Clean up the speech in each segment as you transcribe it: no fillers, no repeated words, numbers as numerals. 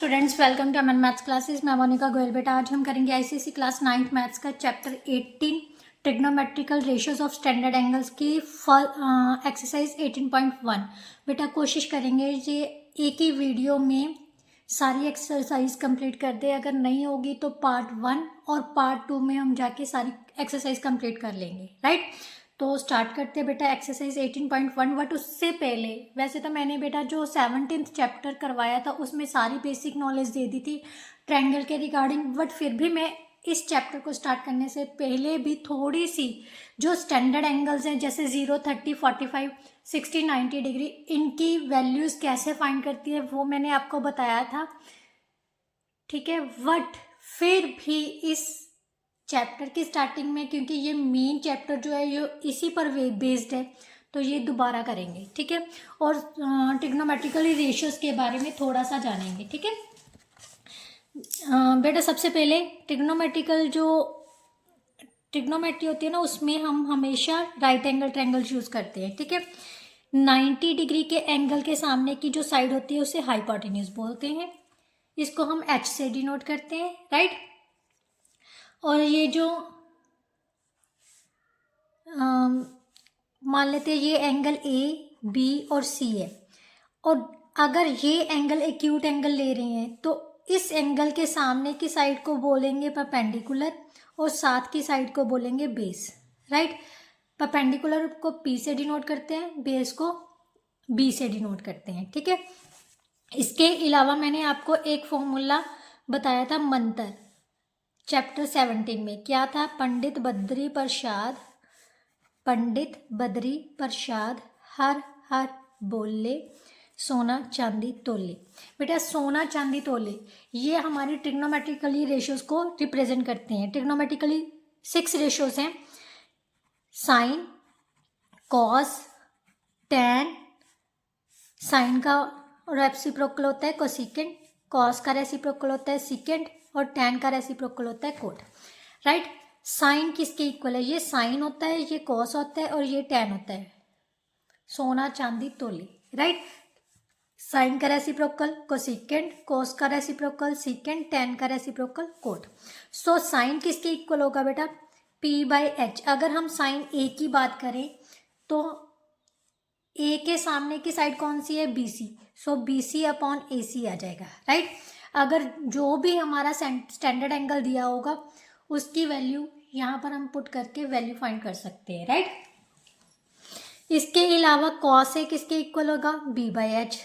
Students welcome to Aman maths classes. मैं मोनिका गोयल। बेटा आज हम करेंगे आईसीएसई क्लास 9th मैथ्स का chapter 18 trigonometrical ratios of standard angles की एक्सरसाइज 18.1। बेटा कोशिश करेंगे ये एक ही वीडियो में सारी एक्सरसाइज कंप्लीट कर दे। अगर नहीं होगी तो पार्ट 1 और पार्ट 2 में हम जाके सारी एक्सरसाइज कंप्लीट कर लेंगे, राइट। तो स्टार्ट करते हैं बेटा एक्सरसाइज 18.1। बट उससे पहले वैसे तो मैंने बेटा जो 17th चैप्टर करवाया था उसमें सारी बेसिक नॉलेज दे दी थी ट्रायंगल के रिगार्डिंग। बट फिर भी मैं इस चैप्टर को स्टार्ट करने से पहले भी थोड़ी सी जो स्टैंडर्ड एंगल्स हैं जैसे 0, 30, 45, 60, 90 डिग्री, इनकी वैल्यूज़ कैसे फाइंड करती है वो मैंने आपको बताया था, ठीक है। बट फिर भी इस चैप्टर की स्टार्टिंग में, क्योंकि ये मेन चैप्टर जो है ये इसी पर बेस्ड है, तो ये दोबारा करेंगे, ठीक है। और ट्रिग्नोमेट्रिकल रेशियोज के बारे में थोड़ा सा जानेंगे, ठीक है। बेटा सबसे पहले ट्रिग्नोमेट्री होती है ना, उसमें हम हमेशा राइट एंगल ट्रायंगल यूज़ करते हैं, ठीक है। 90 डिग्री के एंगल के सामने की जो साइड होती है उसे हाइपोटेन्यूज बोलते हैं। इसको हम H से डिनोट करते हैं, राइट। और ये जो मान लेते हैं ये एंगल ए, बी और सी है, और अगर ये एंगल एक्यूट एंगल ले रहे हैं तो इस एंगल के सामने की साइड को बोलेंगे परपेंडिकुलर और साथ की साइड को बोलेंगे बेस, राइट। परपेंडिकुलर को P से डिनोट करते हैं, बेस को B से डिनोट करते हैं, ठीक है। इसके अलावा मैंने आपको एक फॉर्मूला बताया था मंत्र चैप्टर 17 में, क्या था? पंडित बद्री प्रसाद हर हर बोले सोना चांदी तोले। बेटा सोना चांदी तोले ये हमारी ट्रिग्नोमेट्रिकली रेशियोज को रिप्रेजेंट करते हैं। ट्रिग्नोमेट्रिकली 6 रेशियोज हैं: साइन, कॉस, टैन, साइन का रेसिप्रोकल होता है कोसेकेंट, कॉस का रेसिप्रोकल होता है सीकेंट और टैन का रेसिप्रोकल होता है कोट, राइट। साइन किसके इक्वल है? ये साइन होता है, ये कॉस होता है और ये टैन होता है। सोना चांदी तोले, राइट। साइन का रेसिप्रोकल कोसेकेंट, कॉस का रेसिप्रोकल सीकेंट, टैन का रेसिप्रोकल कोट। सो साइन किसके इक्वल होगा बेटा? P/H। अगर हम साइन ए की बात करें तो ए के सामने की साइड कौन सी है? BC। सो BC/AC आ जाएगा, राइट। अगर जो भी हमारा स्टैंडर्ड एंगल दिया होगा उसकी वैल्यू यहाँ पर हम पुट करके वैल्यू फाइंड कर सकते हैं, राइट। इसके अलावा कॉस ए किसके इक्वल होगा? B/H।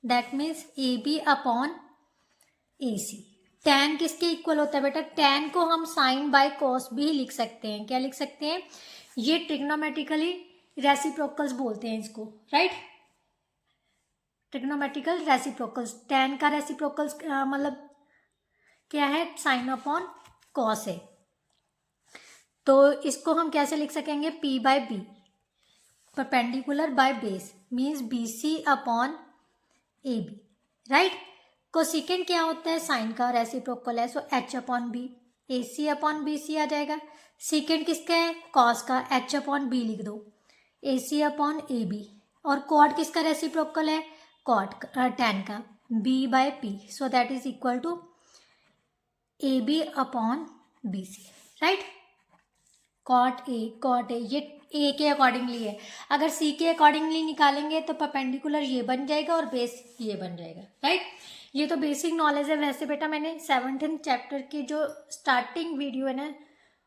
That means AB/AC। Tan किसके इक्वल होता है बेटा? टैन को हम साइन बाय कॉस भी लिख सकते हैं। क्या लिख सकते हैं? ये ट्रिग्नोमेट्रिकली रेसिप्रोकल्स बोलते हैं इसको, राइट। ट्रिग्नोमेट्रिकल रेसिप्रोकल्स, टैन का रेसिप्रोकल्स मतलब क्या है? साइन अपॉन कॉस है। तो इसको हम कैसे लिख सकेंगे? P/B, perpendicular by base, means BC/AB, right. Cosecant क्या होता है? साइन का रेसिप्रोकल है, सो H/B, AC/BC आ जाएगा। सीकेंट किसका है? कॉस का, H/B लिख दो, AC/AB। और कॉट किसका रेसिप्रोकल है? कॉट टैन का, B/P, so that is equal to AB/BC, right. Cot A ये ए के अकॉर्डिंगली है। अगर सी के अकॉर्डिंगली निकालेंगे तो परपेंडिकुलर ये बन जाएगा और बेस ये बन जाएगा, राइट। ये तो बेसिक नॉलेज है। वैसे बेटा मैंने 17th चैप्टर की जो स्टार्टिंग वीडियो है ना,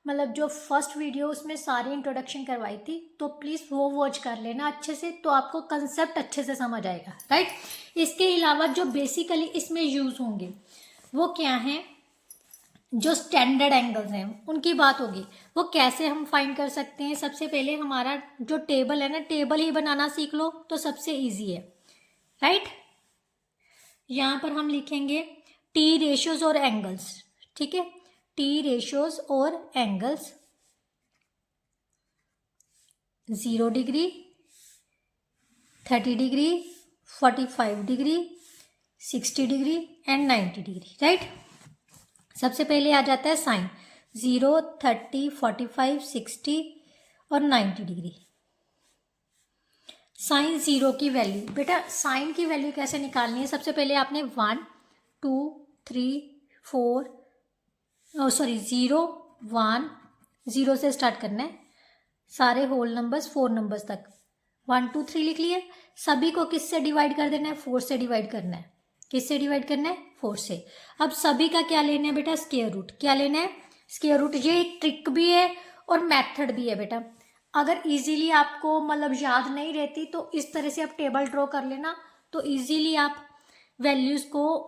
मतलब जो फर्स्ट वीडियो, उसमें सारी इंट्रोडक्शन करवाई थी, तो प्लीज़ वो वॉच कर लेना अच्छे से, तो आपको कंसेप्ट अच्छे से समझ आएगा, राइट। इसके अलावा जो बेसिकली इसमें यूज़ होंगे वो क्या हैं? जो स्टैंडर्ड एंगल्स हैं उनकी बात होगी। वो कैसे हम फाइंड कर सकते हैं? सबसे पहले हमारा जो टेबल है ना, टेबल ही बनाना सीख लो तो सबसे इजी है, राइट। यहाँ पर हम लिखेंगे टी रेशियोज और एंगल्स, ठीक है। टी रेशियोज और angles 0 degree, 30 degree, 45 degree, 60 degree and 90 degree, right. सबसे पहले आ जाता है साइन, 0, 30, 45, 60 और 90 डिग्री। साइन 0 की वैल्यू, बेटा साइन की वैल्यू कैसे निकालनी है? सबसे पहले आपने 1, 2 3 4 0 1, 0 से स्टार्ट करना है, सारे होल नंबर्स 4 नंबर्स तक 1 2 3 लिख लिए। सभी को किससे डिवाइड कर देना है? 4 से डिवाइड करना है। किससे डिवाइड करना है? 4 से। अब सभी का क्या लेना है बेटा? Square root. क्या लेना है? Square root. ये एक ट्रिक भी है और मेथड भी है बेटा। अगर इजीली आपको मतलब याद नहीं रहती तो इस तरह से आप टेबल ड्रॉ कर लेना, तो इजीली आप वैल्यूज को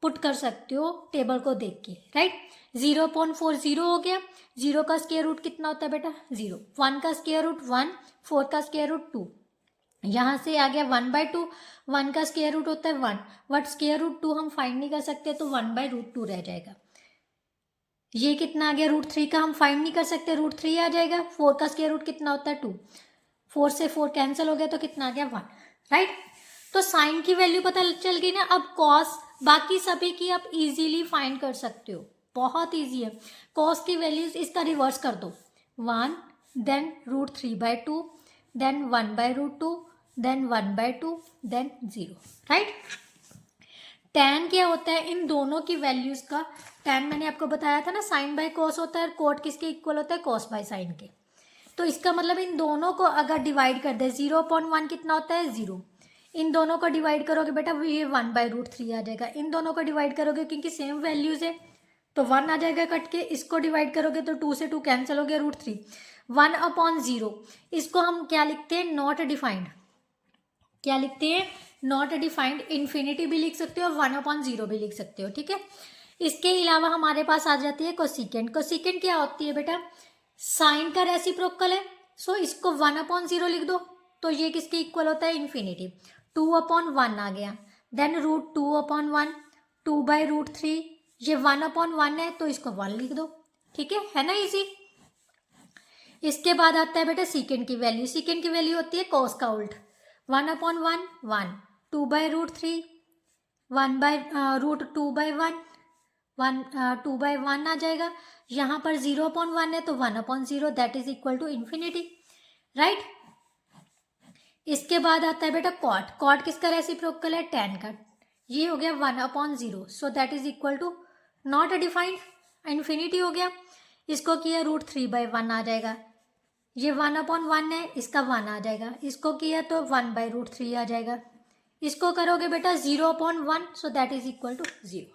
पुट कर सकते हो टेबल को देख के, राइट। 0.4 0 हो गया। 0 का स्क्वायर रूट कितना होता है बेटा? 0। 1 का स्क्वायर रूट 1, 4 का स्क्वायर रूट 2। यहाँ से आ गया 1/2। 1 का स्क्वायर रूट होता है 1, बट स्क्वायर रूट 2 हम फाइंड नहीं कर सकते, तो 1/√2 रह जाएगा। ये कितना आ गया? √3 का हम फाइंड नहीं कर सकते, √3 आ जाएगा। 4 का स्क्वायर रूट कितना होता है? 2। 4 से 4 कैंसिल हो गया, तो कितना आ गया? 1, राइट। तो साइन की वैल्यू पता चल गई ना। अब कॉस, बाकी सभी की आप इजीली फाइंड कर सकते हो, बहुत इजी है। कॉस की वैल्यूज इसका रिवर्स कर दो, 1, then √3/2, then 1/√2, then 1/2, then 0, right. tan क्या होता है? इन दोनों की वैल्यूज का tan मैंने आपको बताया था ना, साइन बाय कॉस होता है, कोट किसके इक्वल होता है? कॉस बाय साइन के। तो इसका मतलब इन दोनों को अगर डिवाइड कर दे, 0.1 कितना होता है? 0। इन दोनों को डिवाइड करोगे बेटा, ये 1/√3 आ जाएगा। इन दोनों को डिवाइड करोगे क्योंकि सेम वैल्यूज है, तो 1 आ जाएगा कट के। इसको डिवाइड करोगे तो 2 से 2 कैंसिल हो गया, √3। 1/0 इसको हम क्या लिखते हैं? Not defined. क्या लिखते हैं? Not defined. इन्फिनिटी भी लिख सकते हो और 1/0 भी लिख सकते हो, ठीक है। इसके अलावा हमारे पास आ जाती है कोसिकेंट। कोसिकेंट क्या होती है बेटा? साइन का रेसिप्रोकल है, सो इसको 1/0 लिख दो, तो ये किसके इक्वल होता है? इन्फिनिटी। 2/1 आ गया, देन √2/1, 2/√3, ये 1/1 है, तो इसको 1 लिख दो, ठीक है ना, इजी। इसके बाद आता है बेटा सीकेंट की वैल्यू। सीकेंट की वैल्यू होती है कॉस का उल्ट, 1/1 1, 2/√3, 1/√2/1, 2/1 आ जाएगा। यहाँ पर 0/1 है तो 1/0, that is equal to infinity, right. इसके बाद आता है बेटा कॉट। कॉट किसका रेसिप्रोकल है? tan का। ये हो गया 1/0, so that is equal to not defined, infinity हो गया। इसको किया √3/1 आ जाएगा। ये 1/1 है, इसका 1 आ जाएगा। इसको किया तो 1/√3 आ जाएगा। इसको करोगे बेटा 0/1, so that is equal to 0,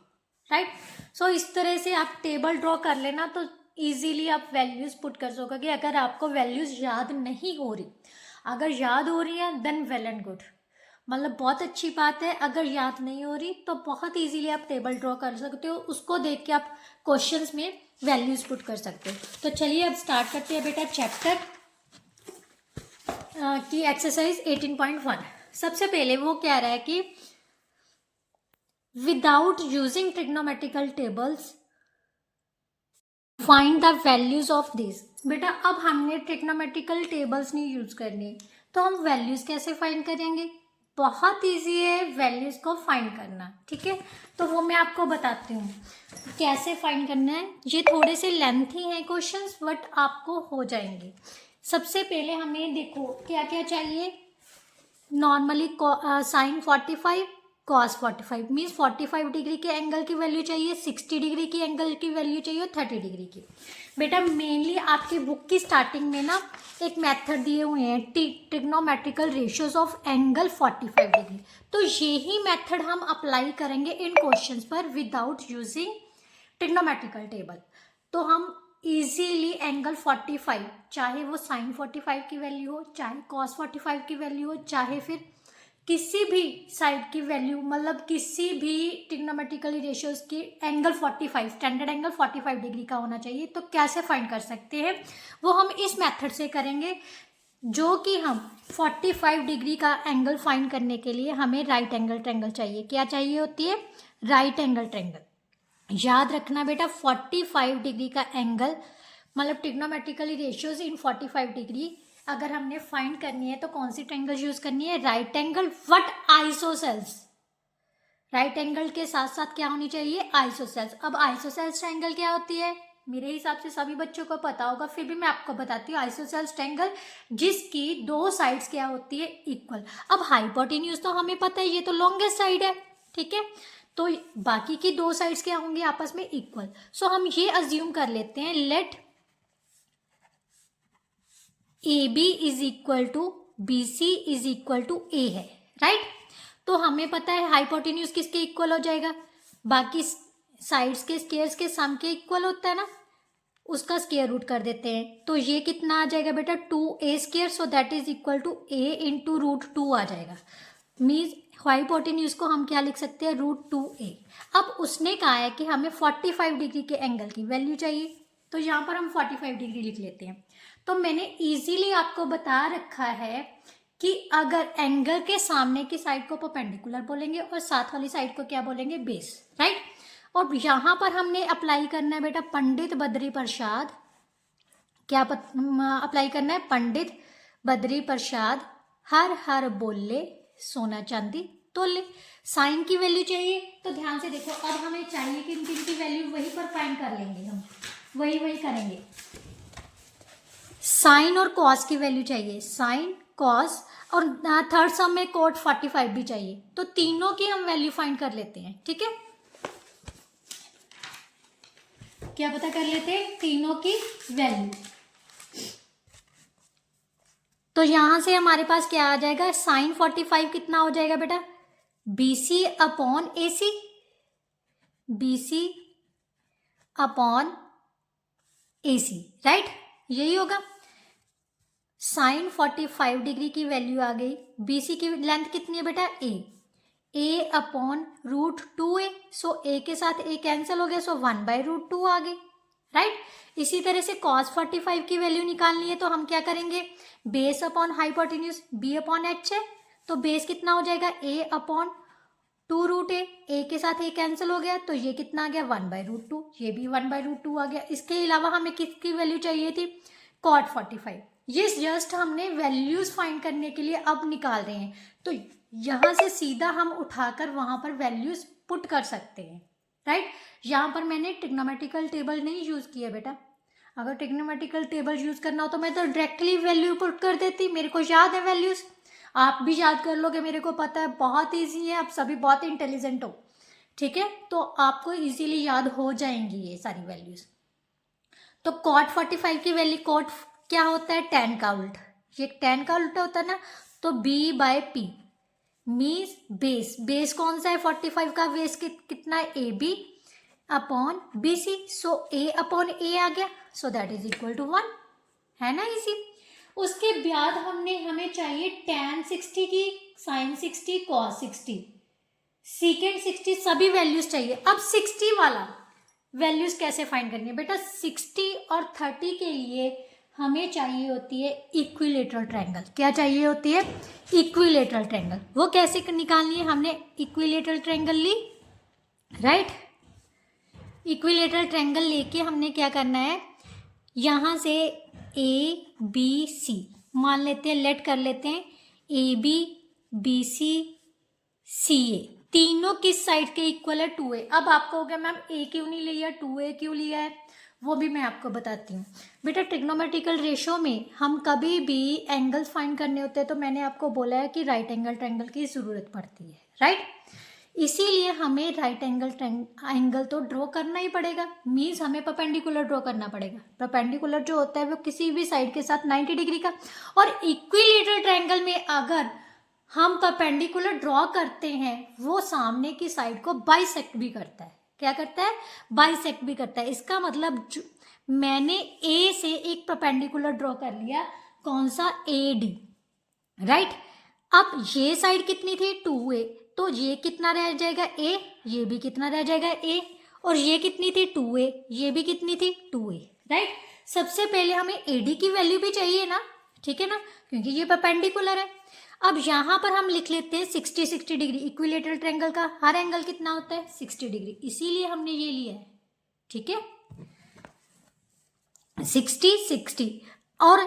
right. So इस तरह से आप टेबल ड्रॉ कर लेना, तो इजीली आप वैल्यूज पुट कर सकोगे। अगर आपको वैल्यूज याद नहीं हो रही, अगर याद हो रही है देन वेल एंड गुड, मतलब बहुत अच्छी बात है। अगर याद नहीं हो रही तो बहुत इजीली आप टेबल ड्रॉ कर सकते हो, उसको देख के आप क्वेश्चंस में वैल्यूज पुट कर सकते हो। तो चलिए अब स्टार्ट करते हैं बेटा चैप्टर की एक्सरसाइज 18.1। सबसे पहले वो कह रहा है कि without using trigonometrical tables find the values of this. बेटा अब हमने ट्रिग्नोमेट्रिकल टेबल्स नहीं यूज करनी, तो हम वैल्यूज कैसे फाइंड करेंगे? बहुत इजी है वैल्यूज को फाइंड करना, ठीक है। तो वो मैं आपको बताती हूँ कैसे फाइंड करना है। ये थोड़े से लेंथी हैं क्वेश्चंस, बट आपको हो जाएंगे। सबसे पहले हमें देखो क्या क्या चाहिए। Normally sine 45, cos 45 means 45 degree के एंगल की वैल्यू चाहिए, 60 डिग्री की एंगल की वैल्यू चाहिए और 30 डिग्री की। बेटा मेनली आपकी बुक की स्टार्टिंग में ना एक मेथड दिए हुए हैं, trigonometrical ratios of angle 45 degree. तो यही मेथड हम अप्लाई करेंगे इन क्वेश्चंस पर विदाउट यूजिंग ट्रिग्नोमेट्रिकल टेबल। तो हम इजीली एंगल 45, चाहे वो साइन 45 की वैल्यू हो, चाहे कॉस 45 की वैल्यू हो, चाहे फिर किसी भी साइड की वैल्यू, मतलब किसी भी ट्रिग्नोमेट्रिकल रेशियोज की एंगल 45, स्टैंडर्ड एंगल 45 डिग्री का होना चाहिए। तो कैसे फाइंड कर सकते हैं वो हम इस मेथड से करेंगे, जो कि हम 45 डिग्री का एंगल फाइंड करने के लिए हमें राइट एंगल ट्रायंगल चाहिए। क्या चाहिए होती है? Right angle triangle. याद रखना बेटा 45 डिग्री का एंगल, मतलब ट्रिग्नोमेट्रिकली रेशियोज इन 45 डिग्री अगर हमने फाइंड करनी है तो कौन सी ट्रायंगल यूज करनी है? Right angle but isosceles. Right angle के साथ साथ क्या होनी चाहिए? आइसोसेल्स। अब आइसोसेल्स ट्रायंगल क्या होती है? मेरे हिसाब से सभी बच्चों को पता होगा, फिर भी मैं आपको बताती हूँ। आइसोसेल्स ट्रायंगल जिसकी दो साइड्स क्या होती है? इक्वल। अब हाइपोटेन्यूज तो हमें पता है, ये तो लॉन्गेस्ट साइड है, ठीक है। तो बाकी की दो साइड्स क्या होंगे आपस में इक्वल। सो हम ये अज्यूम कर लेते हैं let A B is equal to B C is equal to A है, राइट। तो हमें पता है हाइपोटेन्यूज किसके इक्वल हो जाएगा, बाकी साइड्स के स्क्वायर्स के सम के इक्वल होता है ना, उसका स्क्वायर रूट कर देते हैं। तो ये कितना आ जाएगा बेटा 2a², so that is equal to a into √2 आ जाएगा। मीन्स हाइपोटेन्यूज को हम क्या लिख सकते हैं √2a। अब उसने कहा है कि हमें 45 डिग्री के एंगल की वैल्यू चाहिए, तो यहाँ पर हम 45 डिग्री लिख लेते हैं। तो मैंने इजीली आपको बता रखा है कि अगर एंगल के सामने की साइड को परपेंडिकुलर बोलेंगे और साथ वाली साइड को क्या बोलेंगे बेस, राइट। और यहाँ पर हमने अप्लाई करना है बेटा पंडित बद्री प्रसाद, क्या अप्लाई करना है पंडित बद्री प्रसाद हर हर बोले सोना चांदी तोले। साइन की वैल्यू चाहिए, तो ध्यान से देखो अब हमें चाहिए कि किन की वैल्यू वहीं पर फाइंड कर लेंगे, हम वही करेंगे। साइन और कॉस की वैल्यू चाहिए, साइन कॉस, और थर्ड सम में कोट 45 भी चाहिए। तो तीनों की हम वैल्यू फाइंड कर लेते हैं, ठीक है। क्या पता कर लेते हैं तीनों की वैल्यू। तो यहां से हमारे पास क्या आ जाएगा, साइन 45 कितना हो जाएगा बेटा BC upon AC, BC upon AC, right, यही होगा। साइन 45 डिग्री की वैल्यू आ गई, BC की लेंथ कितनी है बेटा A upon √2a, so A के साथ A कैंसिल हो गया, सो 1/√2 आ गई, राइट। इसी तरह से cos 45 की वैल्यू निकालनी है, तो हम क्या करेंगे base upon hypotenuse B upon H है, तो बेस कितना हो जाएगा A अपॉन 2√a, A के साथ A कैंसिल हो गया, तो ये कितना आ गया 1/√2, ये भी 1/√2 आ गया। इसके अलावा हमें किसकी वैल्यू चाहिए थी cot 45। ये जस्ट हमने वैल्यूज फाइंड करने के लिए अब निकाल रहे हैं, तो यहाँ से सीधा हम उठाकर वहां पर वैल्यूज पुट कर सकते हैं, राइट। यहाँ पर मैंने ट्रिग्नोमेट्रिकल टेबल नहीं यूज किया बेटा, अगर ट्रिग्नोमेट्रिकल टेबल यूज करना हो तो मैं तो डायरेक्टली वैल्यू पुट कर देती, मेरे को याद है वैल्यूज, आप भी याद कर लोगे, मेरे को पता है बहुत ईजी है, आप सभी बहुत इंटेलिजेंट हो, ठीक है, तो आपको इजीली याद हो जाएंगी ये सारी वैल्यूज। तो cot 45 की वैल्यू, cot क्या होता है tan का उल्टा, ये tan का उल्टा होता है ना, तो B/P मीन्स बेस कौन सा है 45 का, बेस कितना है AB upon BC, so A upon A आ गया, so that is equal to 1, है ना इसी। उसके बाद हमें चाहिए tan 60 की, sin 60, cos 60, secant 60, सभी वैल्यूज चाहिए। अब 60 वाला वैल्यूज कैसे फाइंड करनी है बेटा, 60 और 30 के लिए हमें चाहिए होती है इक्विलेटरल ट्रायंगल। क्या चाहिए होती है इक्विलेटरल ट्रायंगल। वो कैसे निकालनी है, हमने इक्विलेटरल ट्रायंगल ली, राइट। इक्विलेटरल ट्रायंगल लेके हमने क्या करना है, यहाँ से ABC मान लेते हैं, लेट कर लेते हैं AB BC CA, तीनों किस साइड के इक्वल है 2a। अब आप कहोगे मैम A क्यों नहीं लिया 2a क्यों लिया है, वो भी मैं आपको बताती हूँ बेटा। ट्रिग्नोमेट्रिकल रेशो में हम कभी भी एंगल्स फाइंड करने होते हैं, तो मैंने आपको बोला है कि राइट एंगल ट्रायंगल की ज़रूरत पड़ती है, राइट। इसीलिए हमें राइट एंगल तो ड्रॉ करना ही पड़ेगा, मीन्स हमें परपेंडिकुलर ड्रॉ करना पड़ेगा। परपेंडिकुलर जो होता है वो किसी भी साइड के साथ 90 डिग्री का, और इक्विलेटरल ट्रायंगल में अगर हम परपेंडिकुलर ड्रॉ करते हैं वो सामने की साइड को बाइसेक्ट भी करता है। क्या करता है, बाइसेक्ट भी करता है। इसका मतलब मैंने A से एक परपेंडिकुलर ड्रॉ कर लिया, कौन सा AD, राइट। अब ये साइड कितनी थी 2a, तो ये कितना रह जाएगा A, ये भी कितना रह जाएगा A, और ये कितनी थी 2a, ये भी कितनी थी 2a, राइट। सबसे पहले हमें AD की वैल्यू भी चाहिए ना, ठीक है ना, क्योंकि ये परपेंडिकुलर है। अब यहाँ पर हम लिख लेते हैं 60 डिग्री, इक्विलेटरल ट्रायंगल का हर एंगल कितना होता है 60 डिग्री, इसीलिए हमने ये लिया है, ठीक है 60। और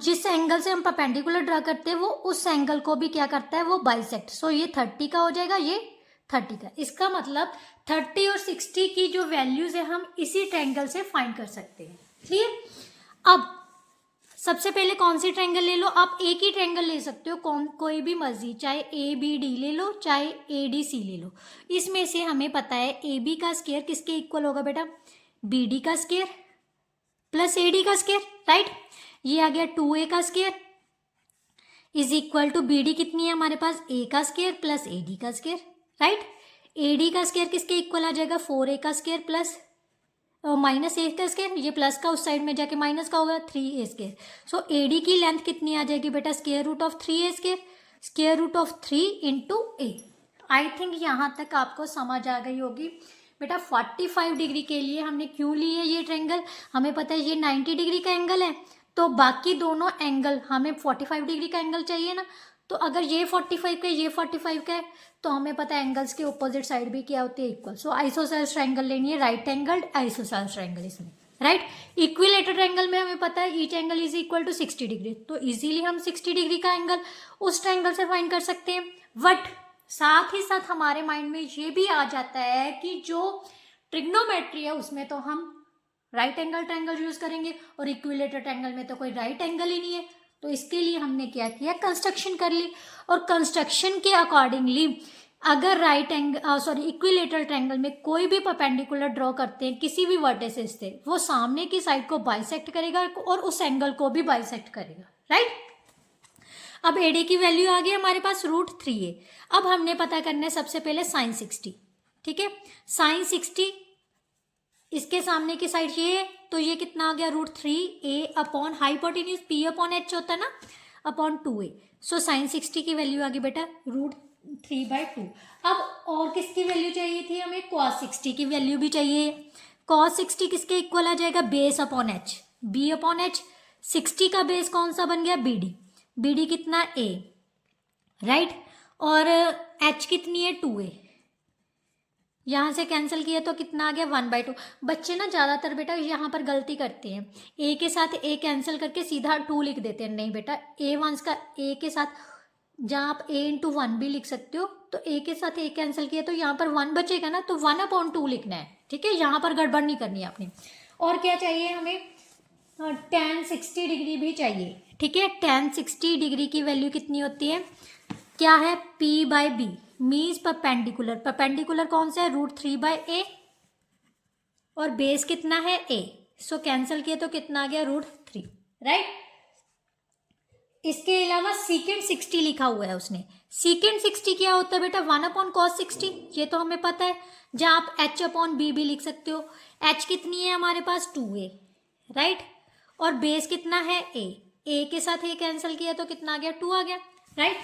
जिस एंगल से हम परपेंडिकुलर ड्रा करते हैं वो उस एंगल को भी क्या करता है वो बाइसेक्ट, सो ये 30 का हो जाएगा, ये 30 का। इसका मतलब 30 और 60 की जो वैल्यूज है हम इसी ट्रायंगल से फाइंड कर सकते हैं, क्लियर। अब सबसे पहले कौन सी ट्रायंगल ले लो, आप एक ही ट्रायंगल ले सकते हो, कोई भी मर्जी, चाहे ए बी डी ले लो, चाहे ए डी सी ले लो। इसमें से हमें पता है ए बी का स्क्वायर किसके इक्वल होगा बेटा, बी डी का स्क्वायर प्लस ए डी का स्क्वायर, राइट। ये आ गया 2a का square is equal to B D कितनी है हमारे पास, ए का स्क्वायर प्लस ए डी का स्क्वायर, राइट। ए डी का स्क्वायर किसके इक्वल आ जाएगा, 4a का स्क्वायर प्लस माइनस ए का स्क्वायर, ये प्लस का उस साइड में जाके माइनस का होगा 3a square. So A D की लेंथ कितनी आ जाएगी बेटा, square root of 3a square, square root of 3 into A. I think यहाँ तक आपको समझ आ गई होगी बेटा। 45 डिग्री के लिए हमने क्यों ली है ये ट्रायंगल, हमें पता है ये 90 डिग्री का एंगल है, तो बाकी दोनों एंगल हमें 45 डिग्री का एंगल चाहिए ना। तो अगर ये 45 का ये 45 का है तो हमें पता है एंगल्स के ऑपोजिट साइड भी क्या होती है, इक्वल। सो आइसोसेलेस ट्रायंगल लेनी है, राइट एंगल्ड आइसोसेलेस ट्रायंगल इसमें, राइट। इक्विलेटरल ट्रायंगल में हमें पता है each angle is equal to 60 degree, तो इजीली हम 60 डिग्री का एंगल उस ट्रायंगल से फाइंड कर सकते हैं। बट साथ ही साथ हमारे माइंड में ये भी आ जाता है कि जो ट्रिग्नोमेट्री है उसमें तो हम राइट एंगल ट्रायंगल यूज करेंगे और इक्विलेटरल ट्रायंगल में तो कोई राइट एंगल ही नहीं है। तो इसके लिए हमने क्या किया, कंस्ट्रक्शन कर ली, और कंस्ट्रक्शन के अकॉर्डिंगली अगर इक्विलेटरल ट्रायंगल में कोई भी परपेंडिकुलर ड्रॉ करते हैं किसी भी वर्टिसेस से, वो सामने की साइड को बाइसेक्ट करेगा और उस एंगल को भी बाइसेक्ट करेगा, राइट। अब एडी की वैल्यू आ गई हमारे पास √3a। अब हमने पता करना है सबसे पहले साइन 60, ठीक है। साइन 60 इसके सामने की साइड ये है, तो ये कितना आ गया, √3a upon hypotenuse p upon h होता है ना, अपॉन 2a। सो साइन 60 की वैल्यू आ गई बेटा √3/2। अब और किसकी वैल्यू चाहिए थी हमें, cos 60 की वैल्यू भी चाहिए। cos 60 किसके इक्वल आ जाएगा, base upon h, b upon h। 60 का बेस कौन सा बन गया, bd, bd कितना a, राइट। और h कितनी है 2a, यहाँ से कैंसिल किया तो कितना आ गया 1/2। बच्चे ना ज़्यादातर बेटा यहाँ पर गलती करते हैं, a के साथ a कैंसिल करके सीधा 2 लिख देते हैं। नहीं बेटा, a1 का a के साथ, जहाँ आप a इंटू 1 भी लिख सकते हो, तो a के साथ a कैंसिल किया तो यहाँ पर 1 बचेगा ना, तो 1/2 लिखना है, ठीक है। यहाँ पर गड़बड़ नहीं करनी है आपने। और क्या चाहिए हमें, tan 60 डिग्री भी चाहिए, ठीक है। tan 60 डिग्री की वैल्यू कितनी होती है, क्या है, p/b मीन्स परपेंडिकुलर। परपेंडिकुलर कौन सा है, √3/a, और बेस कितना है a। सो कैंसिल किया तो कितना आ गया √3, राइट। इसके अलावा सीकेंट 60 लिखा हुआ है उसने। सीकेंट 60 क्या होता है बेटा, 1/cos 60, ये तो हमें पता है। जहाँ आप h/b भी लिख सकते हो। h कितनी है हमारे पास 2a, राइट, और बेस कितना है a के साथ a कैंसिल किया तो कितना आ गया 2 आ गया, राइट।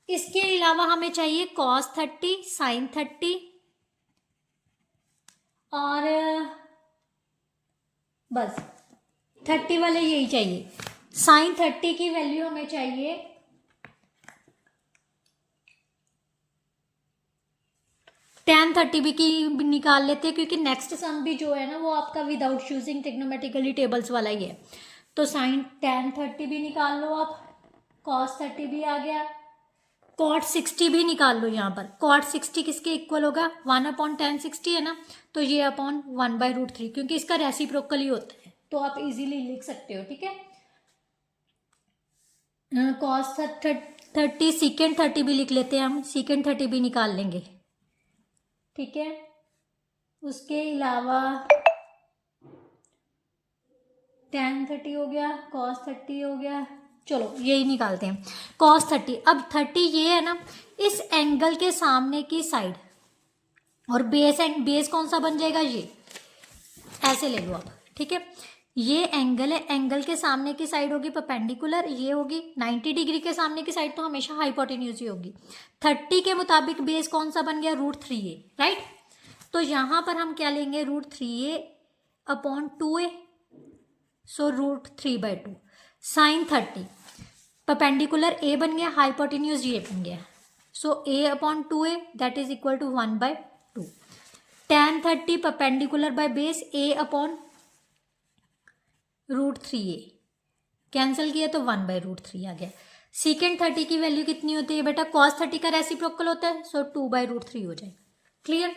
इसके अलावा हमें चाहिए cos 30, sin 30, और बस 30 वाले यही चाहिए। sin 30 की वैल्यू हमें चाहिए tan 30 भी की निकाल लेते हैं, क्योंकि नेक्स्ट सम भी जो है ना वो आपका विदाउट यूजिंग ट्रिग्नोमेट्रिकली टेबल्स वाला ही है। तो tan 30 भी निकाल लो आप, cos 30 भी आ गया, cot 60 भी निकाल लो। यहाँ पर cot 60 किसके इक्वल होगा, 1/tan 60 है ना, तो ये अपॉन 1/√3, क्योंकि इसका रेसिप्रोकल ही होता है, तो आप इजीली लिख सकते हो, ठीक है। cos 30 secant 30 भी लिख लेते हैं हम, secant 30 भी निकाल लेंगे, ठीक है। उसके अलावा tan 30 हो गया, cos 30 हो गया, चलो यही निकालते हैं cos 30। अब 30 ये है ना, इस एंगल के सामने की साइड, और बेस कौन सा बन जाएगा, ये ऐसे ले लो आप, ठीक है। ये एंगल है, एंगल के सामने की साइड होगी परपेंडिकुलर, ये होगी 90 डिग्री के सामने की साइड तो हमेशा हाइपोटेन्यूज ही होगी। 30 के मुताबिक बेस कौन सा बन गया, √3a, राइट। तो यहाँ पर हम क्या लेंगे, √3a upon 2a, so √3/2। sin 30 perpendicular a बन गया, हाइपोटेन्यूज ये बन गया, so a/2a that is equal to 1/2। tan 30 perpendicular by base a/√3a, cancel किया तो 1/√3 आ गया। सीकेंट 30 की वैल्यू कितनी होती है बेटा, cos 30 का रेसिप्रोकल होता है, सो 2/√3 हो जाएगा, क्लियर।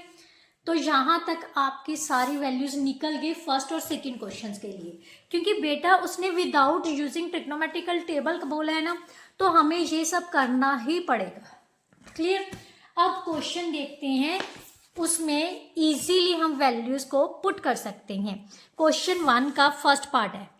तो यहाँ तक आपकी सारी वैल्यूज निकल गई फर्स्ट और सेकंड क्वेश्चंस के लिए, क्योंकि बेटा उसने विदाउट यूजिंग ट्रिग्नोमेट्रिकल टेबल बोला है ना, तो हमें ये सब करना ही पड़ेगा। क्लियर। अब क्वेश्चन देखते हैं, उसमें इजीली हम वैल्यूज को पुट कर सकते हैं। क्वेश्चन 1 का फर्स्ट पार्ट है,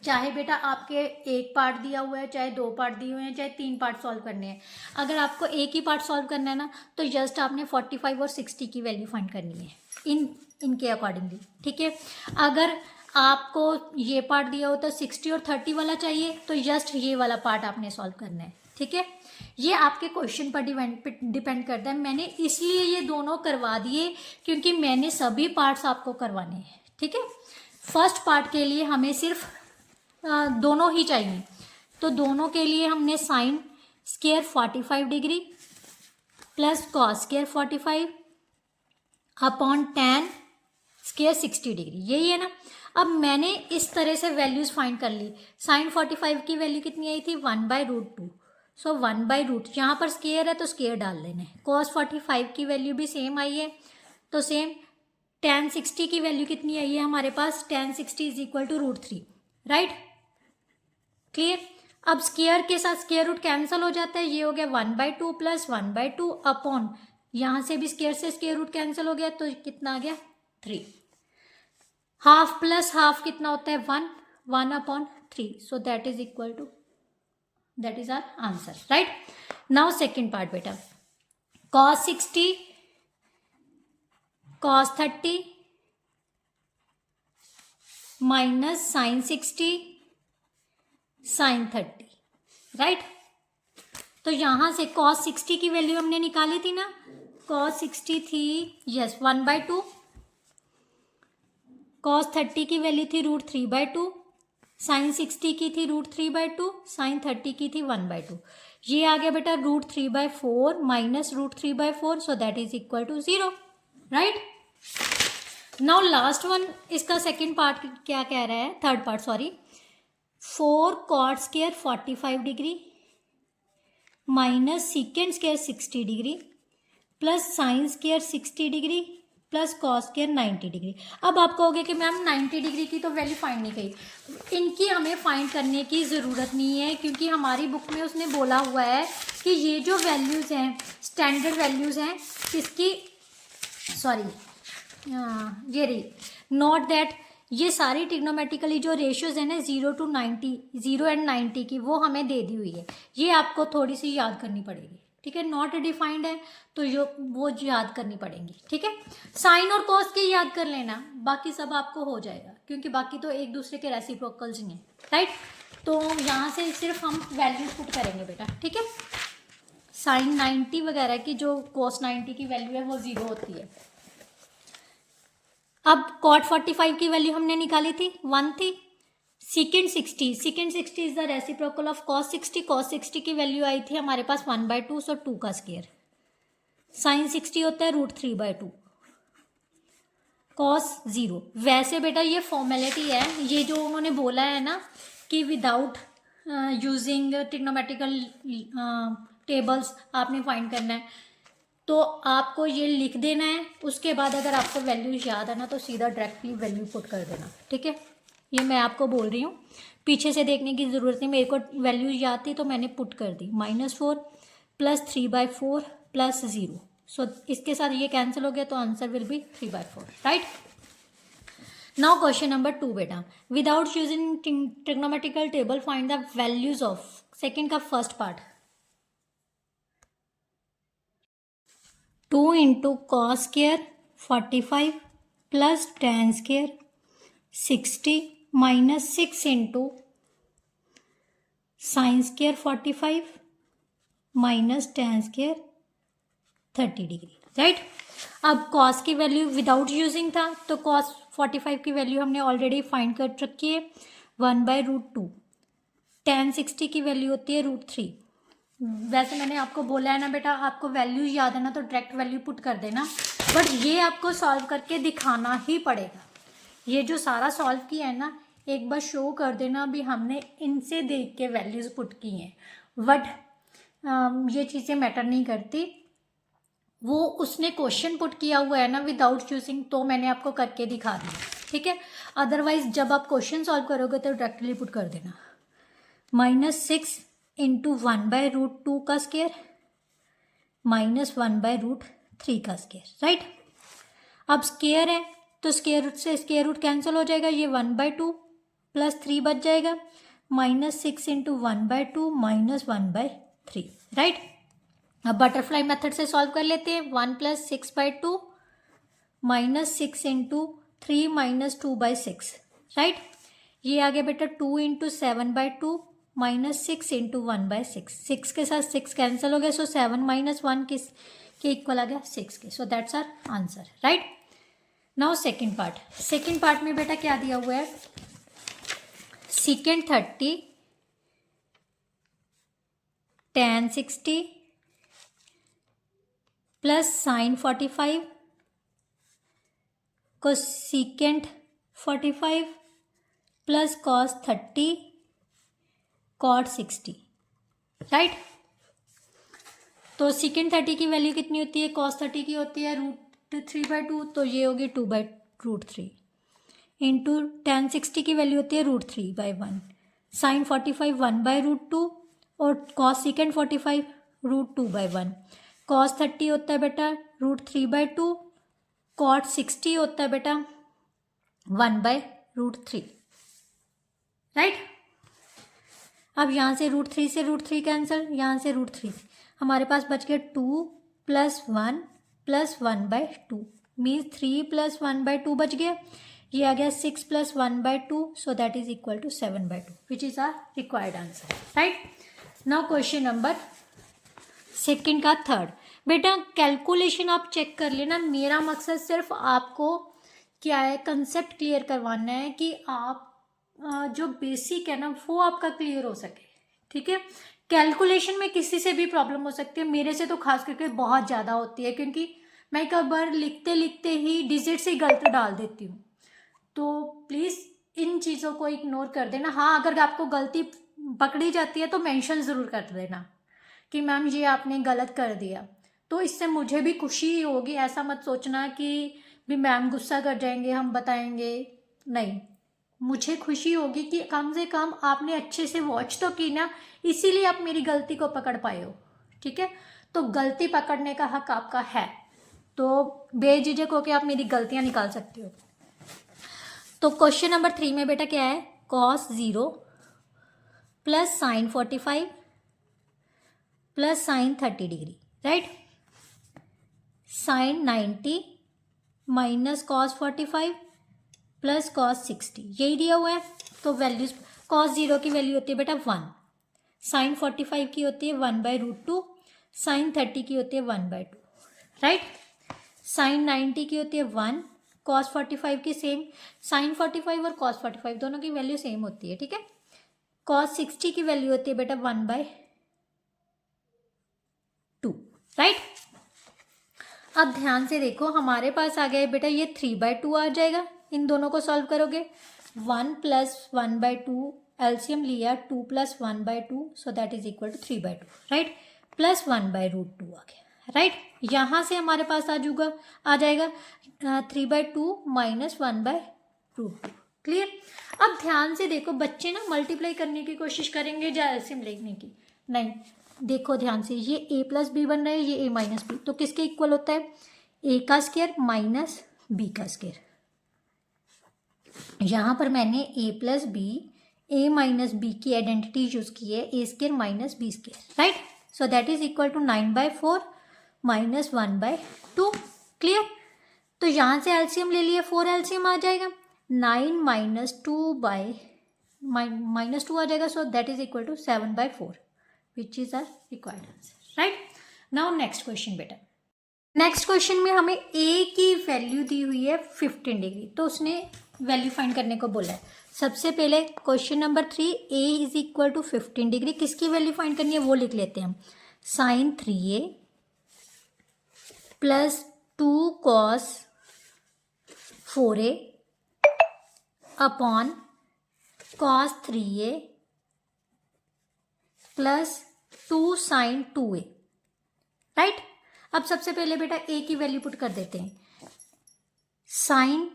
चाहे बेटा आपके एक पार्ट दिया हुआ है, चाहे 2 पार्ट दिए हुए हैं, चाहे 3 पार्ट सॉल्व करने हैं। अगर आपको एक ही पार्ट सॉल्व करना है ना, तो जस्ट आपने 45 और 60 की वैल्यू फाइंड करनी है इनके अकॉर्डिंगली, ठीक है। अगर आपको ये पार्ट दिया हो तो 60 और 30 वाला चाहिए, तो जस्ट ये वाला पार्ट आपने सॉल्व करना है, ठीक है। ये आपके क्वेश्चन पर डिपेंड करता है। मैंने इसलिए ये दोनों करवा दिए क्योंकि मैंने सभी पार्ट्स आपको करवाने हैं, ठीक है। फर्स्ट पार्ट के लिए हमें सिर्फ दोनों ही चाहिए, तो दोनों के लिए हमने sign square 45 degree plus cos square 45 upon tan square 60 degree, यही है ना। अब मैंने इस तरह से वैल्यूज फाइंड कर ली। साइन 45 की वैल्यू कितनी आई थी, 1/√2, सो 1/√, यहाँ पर स्क्वायर है तो स्क्वायर डाल देना है। कॉस 45 की वैल्यू भी सेम आई है, तो सेम। tan 60 की वैल्यू कितनी आई है हमारे पास, tan 60 is equal to √3, right. Clear. अब स्क्वायर के साथ स्क्वायर रूट कैंसिल हो जाता है, ये हो गया 1/2 प्लस 1/2 अपॉन, यहाँ से भी स्क्वायर से स्क्वायर रूट कैंसिल हो गया, तो कितना आ गया 3। हाफ प्लस हाफ कितना होता है 1/3, so that is equal to, that is our answer, right. Now second part बेटा, cos 60 cos 30 minus sine 60 sine 30, right. तो यहां से cos 60 की वैल्यू हमने निकाली थी ना, cos 60 थी यस 1/2, cos 30 की वैल्यू थी √3/2, साइन 60 की थी √3/2, साइन 30 की थी 1/2। ये आ गया बेटा √3/4 minus √3/4, so that is equal to 0, right. Now last one, इसका सेकेंड पार्ट क्या कह रहा है, third part sorry, 4 cot square 45 degree minus second square 60 degree plus sine square 60 degree plus cos square 90 degree. अब आप कहोगे कि मैम 90 डिग्री की तो वैल्यू फाइंड नहीं की, इनकी हमें फाइंड करने की ज़रूरत नहीं है, क्योंकि हमारी बुक में उसने बोला हुआ है कि ये जो वैल्यूज़ हैं स्टैंडर्ड वैल्यूज़ हैं इसकी, सॉरी ये रही, नोट दैट ये सारी ट्रिग्नोमेट्रिकली जो रेशियोज है ना 0 to 90, 0 and 90 की, वो हमें दे दी हुई है। ये आपको थोड़ी सी याद करनी पड़ेगी, ठीक है। नॉट डिफाइंड है तो जो वो याद करनी पड़ेंगी, ठीक है। साइन और कॉस की याद कर लेना, बाकी सब आपको हो जाएगा, क्योंकि बाकी तो एक दूसरे के रेसिप्रोकल्स ही हैं, राइट। तो यहाँ से सिर्फ हम वैल्यू पुट करेंगे बेटा, ठीक है। साइन 90 वगैरह की जो कॉस 90 की वैल्यू है वो 0 होती है। अब cot 45 की वैल्यू हमने निकाली थी 1 थी, second 60 is the reciprocal of cos 60 की वैल्यू आई थी हमारे पास 1/2, सो 2 का स्क्वायर, साइन 60 होता है √3/2, cos 0। वैसे बेटा ये फॉर्मेलिटी है, ये जो उन्होंने बोला है ना कि विदाउट यूजिंग ट्रिग्नोमेट्रिकल टेबल्स आपने फाइंड करना है, तो आपको ये लिख देना है। उसके बाद अगर आपको वैल्यू याद है ना तो सीधा डायरेक्टली वैल्यू पुट कर देना, ठीक है। ये मैं आपको बोल रही हूँ, पीछे से देखने की ज़रूरत नहीं, मेरे को वैल्यू याद थी तो मैंने पुट कर दी, -4 प्लस 3/4 प्लस 0, सो इसके साथ ये कैंसिल हो गया, तो answer will be 3/4, right. Now question number 2 बेटा, without using trigonometrical table find the values of, second का first part, 2 into cos square 45 plus tan square 60 minus 6 into sine square 45 minus tan square 30 degree, right. अब cos की value without using था, तो cos 45 की value हमने already find कर रखी है 1/√2, tan 60 की वैल्यू होती है √3। वैसे मैंने आपको बोला है ना बेटा, आपको वैल्यू याद है ना तो डायरेक्ट वैल्यू पुट कर देना, बट ये आपको सॉल्व करके दिखाना ही पड़ेगा। ये जो सारा सॉल्व किया है ना, एक बार शो कर देना भी हमने इनसे देख के वैल्यूज पुट की हैं, बट ये चीज़ें मैटर नहीं करती, वो उसने क्वेश्चन पुट किया हुआ है ना विदाउट चूजिंग, तो मैंने आपको करके दिखा दिया, ठीक है। अदरवाइज जब आप क्वेश्चन सॉल्व करोगे तो डायरेक्टली पुट कर देना। -6 इंटू 1/√2 का स्केयर -1/√3 का स्केयर, राइट। अब स्केयर है तो स्केयर रूट से स्केयर रूट कैंसिल हो जाएगा, ये 1/2 प्लस 3 बच जाएगा, -6 इंटू 1/2 -1/3, राइट। अब बटरफ्लाई मेथड से सॉल्व कर लेते हैं। 1 + 6/2 -6 इंटू 3 -2/6, राइट। ये आ गया बेटा 2 इंटू 7/2 -6 इंटू 1/6, 6 के साथ 6 कैंसिल हो गया, सो 7 - 1 किस के इक्वल आ गया 6 के, so that's our answer, right. Now second part में बेटा क्या दिया हुआ है, secant 30 tan 60 plus sin 45 cosecant 45 plus cos 30 cot 60, right. तो secant 30 की वैल्यू कितनी होती है, cos 30 की होती है √3/2, तो ये होगी 2/√3 इंटू tan 60 की वैल्यू होती है √3/1, sin 45 1/√2 और cos secant 45 √2/1, cos 30 होता है बेटा √3/2, cot 60 होता है बेटा 1/√3, राइट। अब यहाँ से √3 से √3 कैंसिल, यहाँ से √3, हमारे पास बच गया 2 + 1 + 1/2 मीन्स 3 + 1/2 बच गया, ये आ गया 6 + 1/2, so that is equal to 7/2 which is our required answer, right. Now question number second का थर्ड, बेटा कैलकुलेशन आप चेक कर लेना, मेरा मकसद सिर्फ आपको क्या है कंसेप्ट क्लियर करवाना है कि आप जो बेसिक है ना वो आपका क्लियर हो सके, ठीक है। कैलकुलेशन में किसी से भी प्रॉब्लम हो सकती है, मेरे से तो खास करके बहुत ज़्यादा होती है, क्योंकि मैं कई बार लिखते लिखते ही डिजिट्स ही गलत डाल देती हूँ, तो प्लीज़ इन चीज़ों को इग्नोर कर देना। हाँ, अगर आपको गलती पकड़ी जाती है तो मेंशन ज़रूर कर देना कि मैम ये आपने गलत कर दिया, तो इससे मुझे भी खुशी होगी। ऐसा मत सोचना कि भी मैम गुस्सा कर जाएंगे हम बताएंगे, नहीं, मुझे खुशी होगी कि कम से कम आपने अच्छे से वॉच तो की ना, इसीलिए आप मेरी गलती को पकड़ पाए हो, ठीक है। तो गलती पकड़ने का हक आपका है, तो बेझिझक होकर आप मेरी गलतियां निकाल सकते हो। तो क्वेश्चन नंबर 3 में बेटा क्या है, cos 0 plus sin 45 plus sin 30 degree, right. sin 90 minus cos 45 plus cos 60, यही दिया हुआ है। तो वैल्यूज cos 0 की वैल्यू होती है बेटा 1, sin 45 की होती है 1/√2, sin 30 की होती है 1/2, राइट। sin 90 की होती है 1, cos 45 की सेम, sin 45 और cos 45 दोनों की वैल्यू सेम होती है, ठीक है। cos 60 की वैल्यू होती है बेटा 1/2, राइट। अब ध्यान से देखो, हमारे पास आ गया बेटा ये 3/2 आ जाएगा, इन दोनों को सॉल्व करोगे 1 + 1/2 एलसीएम लिया 2 + 1/2, so that is equal to 3/2, right, plus 1/√2 आ गया, राइट। यहाँ से हमारे पास आ जाएगा 3/2 माइनस 1/√2, क्लियर। अब ध्यान से देखो, बच्चे ना मल्टीप्लाई करने की कोशिश करेंगे या एलसीएम लेने की, नहीं, देखो ध्यान से, ये a + b बन रहा है, ये a - b, तो किसके इक्वल होता है, a का स्क्वायर माइनस b का स्क्वायर। यहाँ पर मैंने a + b, a - b की आइडेंटिटी यूज की है, a² minus b², right. So that is equal to 9/4 minus 1/2, clear. तो यहाँ से एलसीएम ले लिए, 4 एलसीएम आ जाएगा, 9 - 2 आ जाएगा, so that is equal to 7/4 which is our required answer, right. Now next question बेटा, नेक्स्ट क्वेश्चन में हमें a की वैल्यू दी हुई है 15 डिग्री, तो उसने वैल्यू फाइंड करने को बोला है। सबसे पहले question number 3, a is equal to 15 degree, किसकी वैल्यू फाइंड करनी है वो लिख लेते हैं हम, sin 3a plus 2 cos 4a upon cos 3a plus 2 sin 2a, right. अब सबसे पहले बेटा ए की वैल्यू पुट कर देते हैं। Sine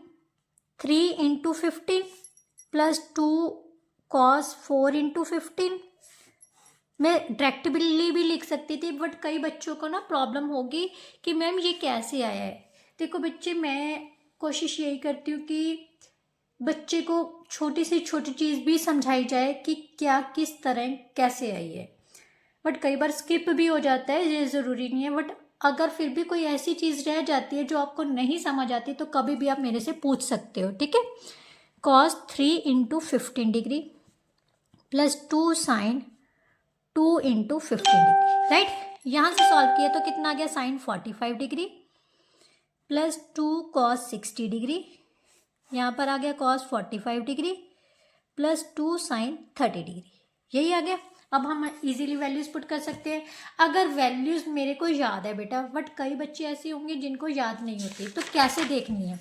3 into 15 plus 2 cos 4 into 15। मैं डायरेक्टली भी लिख सकती थी, बट कई बच्चों को ना प्रॉब्लम होगी कि मैम ये कैसे आया है। देखो बच्चे, मैं कोशिश यही करती हूँ कि बच्चे को छोटी से छोटी चीज़ भी समझाई जाए कि क्या किस तरह कैसे आई है। बट कई बार स्किप भी हो जाता है, ये ज़रूरी नहीं है। बट अगर फिर भी कोई ऐसी चीज़ रह जाती है जो आपको नहीं समझ आती, तो कभी भी आप मेरे से पूछ सकते हो, ठीक है। Cos 3 into 15 degree plus 2 sine 2 into 15 degree, right. यहाँ से सॉल्व किया तो कितना आ गया, sine 45 degree plus 2 cos 60 degree, यहाँ पर आ गया cos 45 degree plus 2 sine 30 degree, यही आ गया। अब हम इजीली वैल्यूज़ पुट कर सकते हैं। अगर वैल्यूज़ मेरे को याद है बेटा, बट कई बच्चे ऐसे होंगे जिनको याद नहीं होती, तो कैसे देखनी है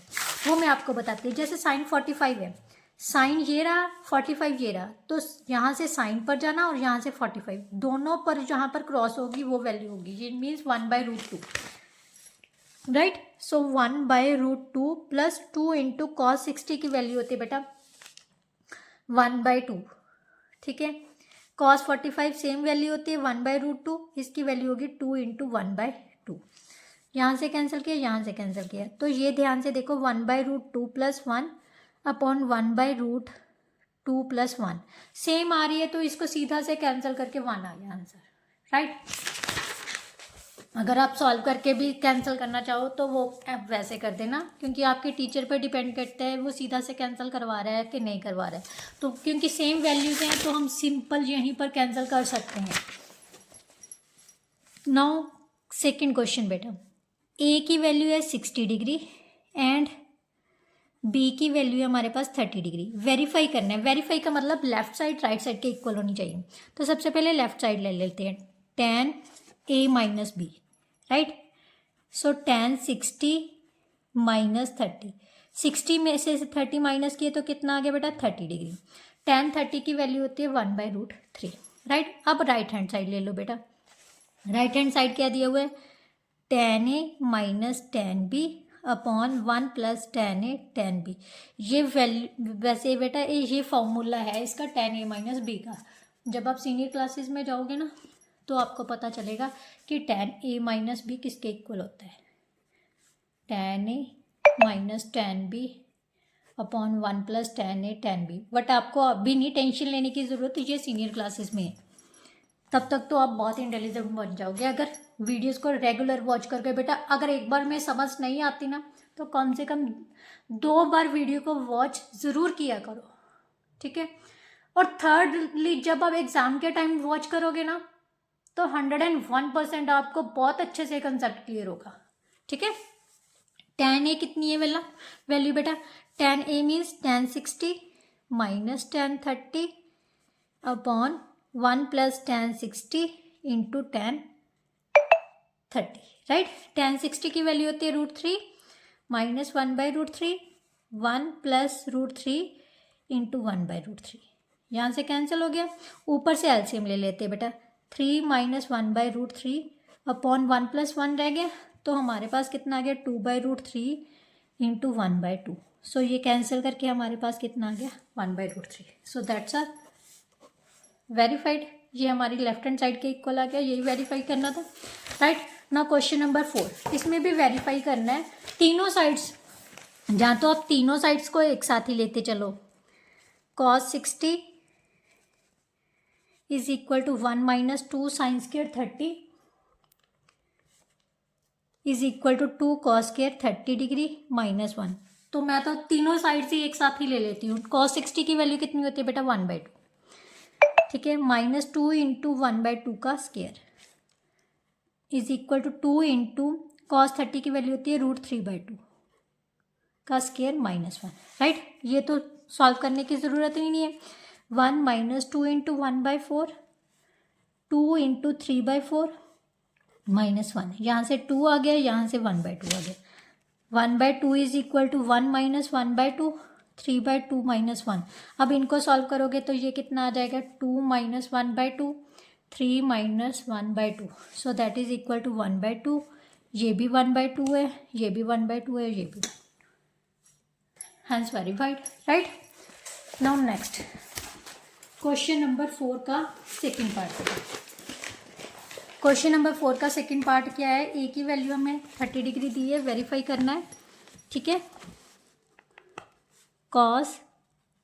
वो मैं आपको बताती हूँ। जैसे साइन 45 है, साइन ये रहा, 45 ये रहा, तो यहाँ से साइन पर जाना और यहाँ से 45 दोनों पर जहाँ पर क्रॉस होगी वो वैल्यू होगी। ये मीन्स 1/√2, राइट। सो 1/√2 प्लस 2 इंटू कॉस 60 की वैल्यू होती है बेटा 1/2, ठीक है। कॉस 45 सेम वैल्यू होती है 1/√2, इसकी वैल्यू होगी 2 इंटू 1/2। यहाँ से कैंसिल किया, यहाँ से कैंसिल किया, तो ये ध्यान से देखो 1/√2 प्लस 1 अपॉन 1/√2 प्लस 1 सेम आ रही है, तो इसको सीधा से कैंसिल करके 1 आ गया आंसर, राइट। अगर आप सॉल्व करके भी कैंसिल करना चाहो तो वो आप वैसे कर देना, क्योंकि आपके टीचर पर डिपेंड करता है वो सीधा से कैंसिल करवा रहा है कि नहीं करवा रहा है। तो क्योंकि सेम वैल्यूज हैं तो हम सिंपल यहीं पर कैंसिल कर सकते हैं। नाउ सेकंड क्वेश्चन बेटा, ए की वैल्यू है 60 डिग्री एंड बी की वैल्यू है हमारे पास 30 डिग्री। वेरीफाई करना है, वेरीफाई का मतलब लेफ्ट साइड राइट साइड के इक्वल होनी चाहिए। तो सबसे पहले लेफ्ट साइड ले लेते हैं, tan a minus b, right. So tan 60 minus 30, 60 में से 30 माइनस किए तो कितना आ गया बेटा 30 डिग्री। tan 30 की वैल्यू होती है 1/√3, राइट। अब राइट हैंड साइड ले लो बेटा, राइट हैंड साइड क्या दिया हुआ है, tan a minus tan b upon 1 plus tan a tan b। ये वैल्यू वैसे बेटा ये फॉर्मूला है इसका tan a माइनस b का। जब आप सीनियर क्लासेस में जाओगे ना तो आपको पता चलेगा कि tan a माइनस b किसके इक्वल होता है, tan a minus tan b upon 1 plus tan a tan b। But आपको अभी नहीं टेंशन लेने की ज़रूरत, ये सीनियर क्लासेस में है, तब तक तो आप बहुत इंटेलिजेंट बन जाओगे अगर वीडियोस को रेगुलर वॉच करके। बेटा अगर एक बार में समझ नहीं आती ना तो कम से कम 2 बार वीडियो को वॉच ज़रूर किया करो, ठीक है। और थर्डली जब आप एग्ज़ाम के टाइम वॉच करोगे ना तो 101% आपको बहुत अच्छे से कंसेप्ट क्लियर होगा, ठीक है। tan a कितनी है वैल्यू बेटा, tan a means tan 60 minus tan 30 upon 1 plus tan 60 into tan 30, right. tan 60 की वैल्यू होती है √3 माइनस 1/√3, 1 प्लस √3 इंटू 1/√3, यहाँ से कैंसिल हो गया। ऊपर से एलसीएम ले लेते हैं बेटा, 3 माइनस 1/√3 अपॉन 1 प्लस 1 रह गया, तो हमारे पास कितना आ गया 2/√3 इंटू 1/2। सो ये कैंसिल करके हमारे पास कितना आ गया 1/√3। So that's our verified. ये हमारी लेफ्ट हैंड साइड के इक्वल आ गया, यही वेरीफाई करना था, राइट। ना क्वेश्चन नंबर 4, इसमें भी वेरीफाई करना है तीनों साइड्स, जहाँ तो आप तीनों साइड्स को एक साथ ही लेते चलो। cos 60 is equal to 1 minus 2 sine square 30 is equal to 2 cos square 30 degree minus 1। तो मैं तो तीनों साइड से एक साथ ही ले लेती हूँ। cos 60 की वैल्यू कितनी होती है बेटा 1/2, ठीक है, माइनस 2 इंटू 1/2 का square is equal to 2 into cos 30 की वैल्यू होती है √3/2 का स्क्वायर माइनस 1, राइट। ये तो सॉल्व करने की ज़रूरत ही नहीं है। 1 माइनस 2 इंटू 1/4, 2 इंटू 3/4 माइनस 1, यहाँ से 2 आ गया, यहाँ से 1/2 आ गया। 1/2 is equal to 1 minus 1/2, 3/2 minus 1। अब इनको सॉल्व करोगे तो ये कितना आ जाएगा 2 minus 1/2, 3 minus 1/2, so that is equal to 1/2। ये भी 1/2 है, ये भी 1/2 है, ये भी, hence verified, right. Now next question number 4 का सेकंड पार्ट। क्वेश्चन नंबर 4 का सेकंड पार्ट क्या है, ए की वैल्यू हमें 30 डिग्री दी है, वेरीफाई करना है, ठीक है। cos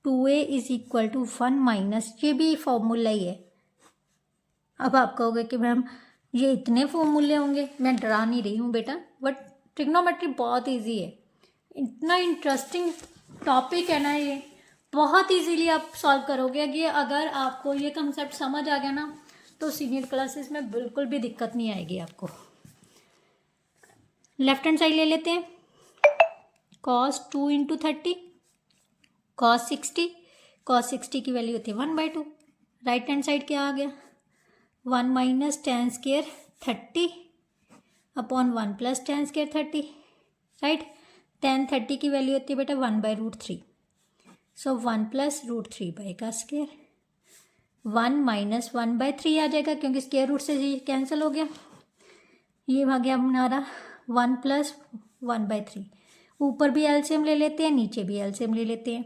2a is equal to 1 minus, ये भी फॉर्मूला ही है। अब आप कहोगे कि मैम ये इतने फॉर्मूले होंगे, मैं डरा नहीं रही हूँ बेटा, बट ट्रिग्नोमेट्री बहुत इजी है, इतना इंटरेस्टिंग टॉपिक है ना, ये बहुत इजीली आप सॉल्व करोगे। कि अगर आपको ये कंसेप्ट समझ आ गया ना, तो सीनियर क्लासेस में बिल्कुल भी दिक्कत नहीं आएगी आपको। लेफ्ट हैंड साइड ले लेते हैं, cos 2 इंटू 30, cos 60 की वैल्यू होती है 1/2। राइट हैंड साइड क्या आ गया, 1 minus tan square 30 upon 1 plus tan square 30, right. tan 30 की वैल्यू होती है बेटा 1/√3, सो 1 प्लस √3 बाई का स्क्वायर, 1 माइनस 1/3 आ जाएगा क्योंकि स्क्वायर रूट से ये कैंसिल हो गया, ये आ गया हमारा 1 प्लस 1/3। ऊपर भी एलसीएम ले लेते हैं, नीचे भी एलसीएम ले लेते हैं,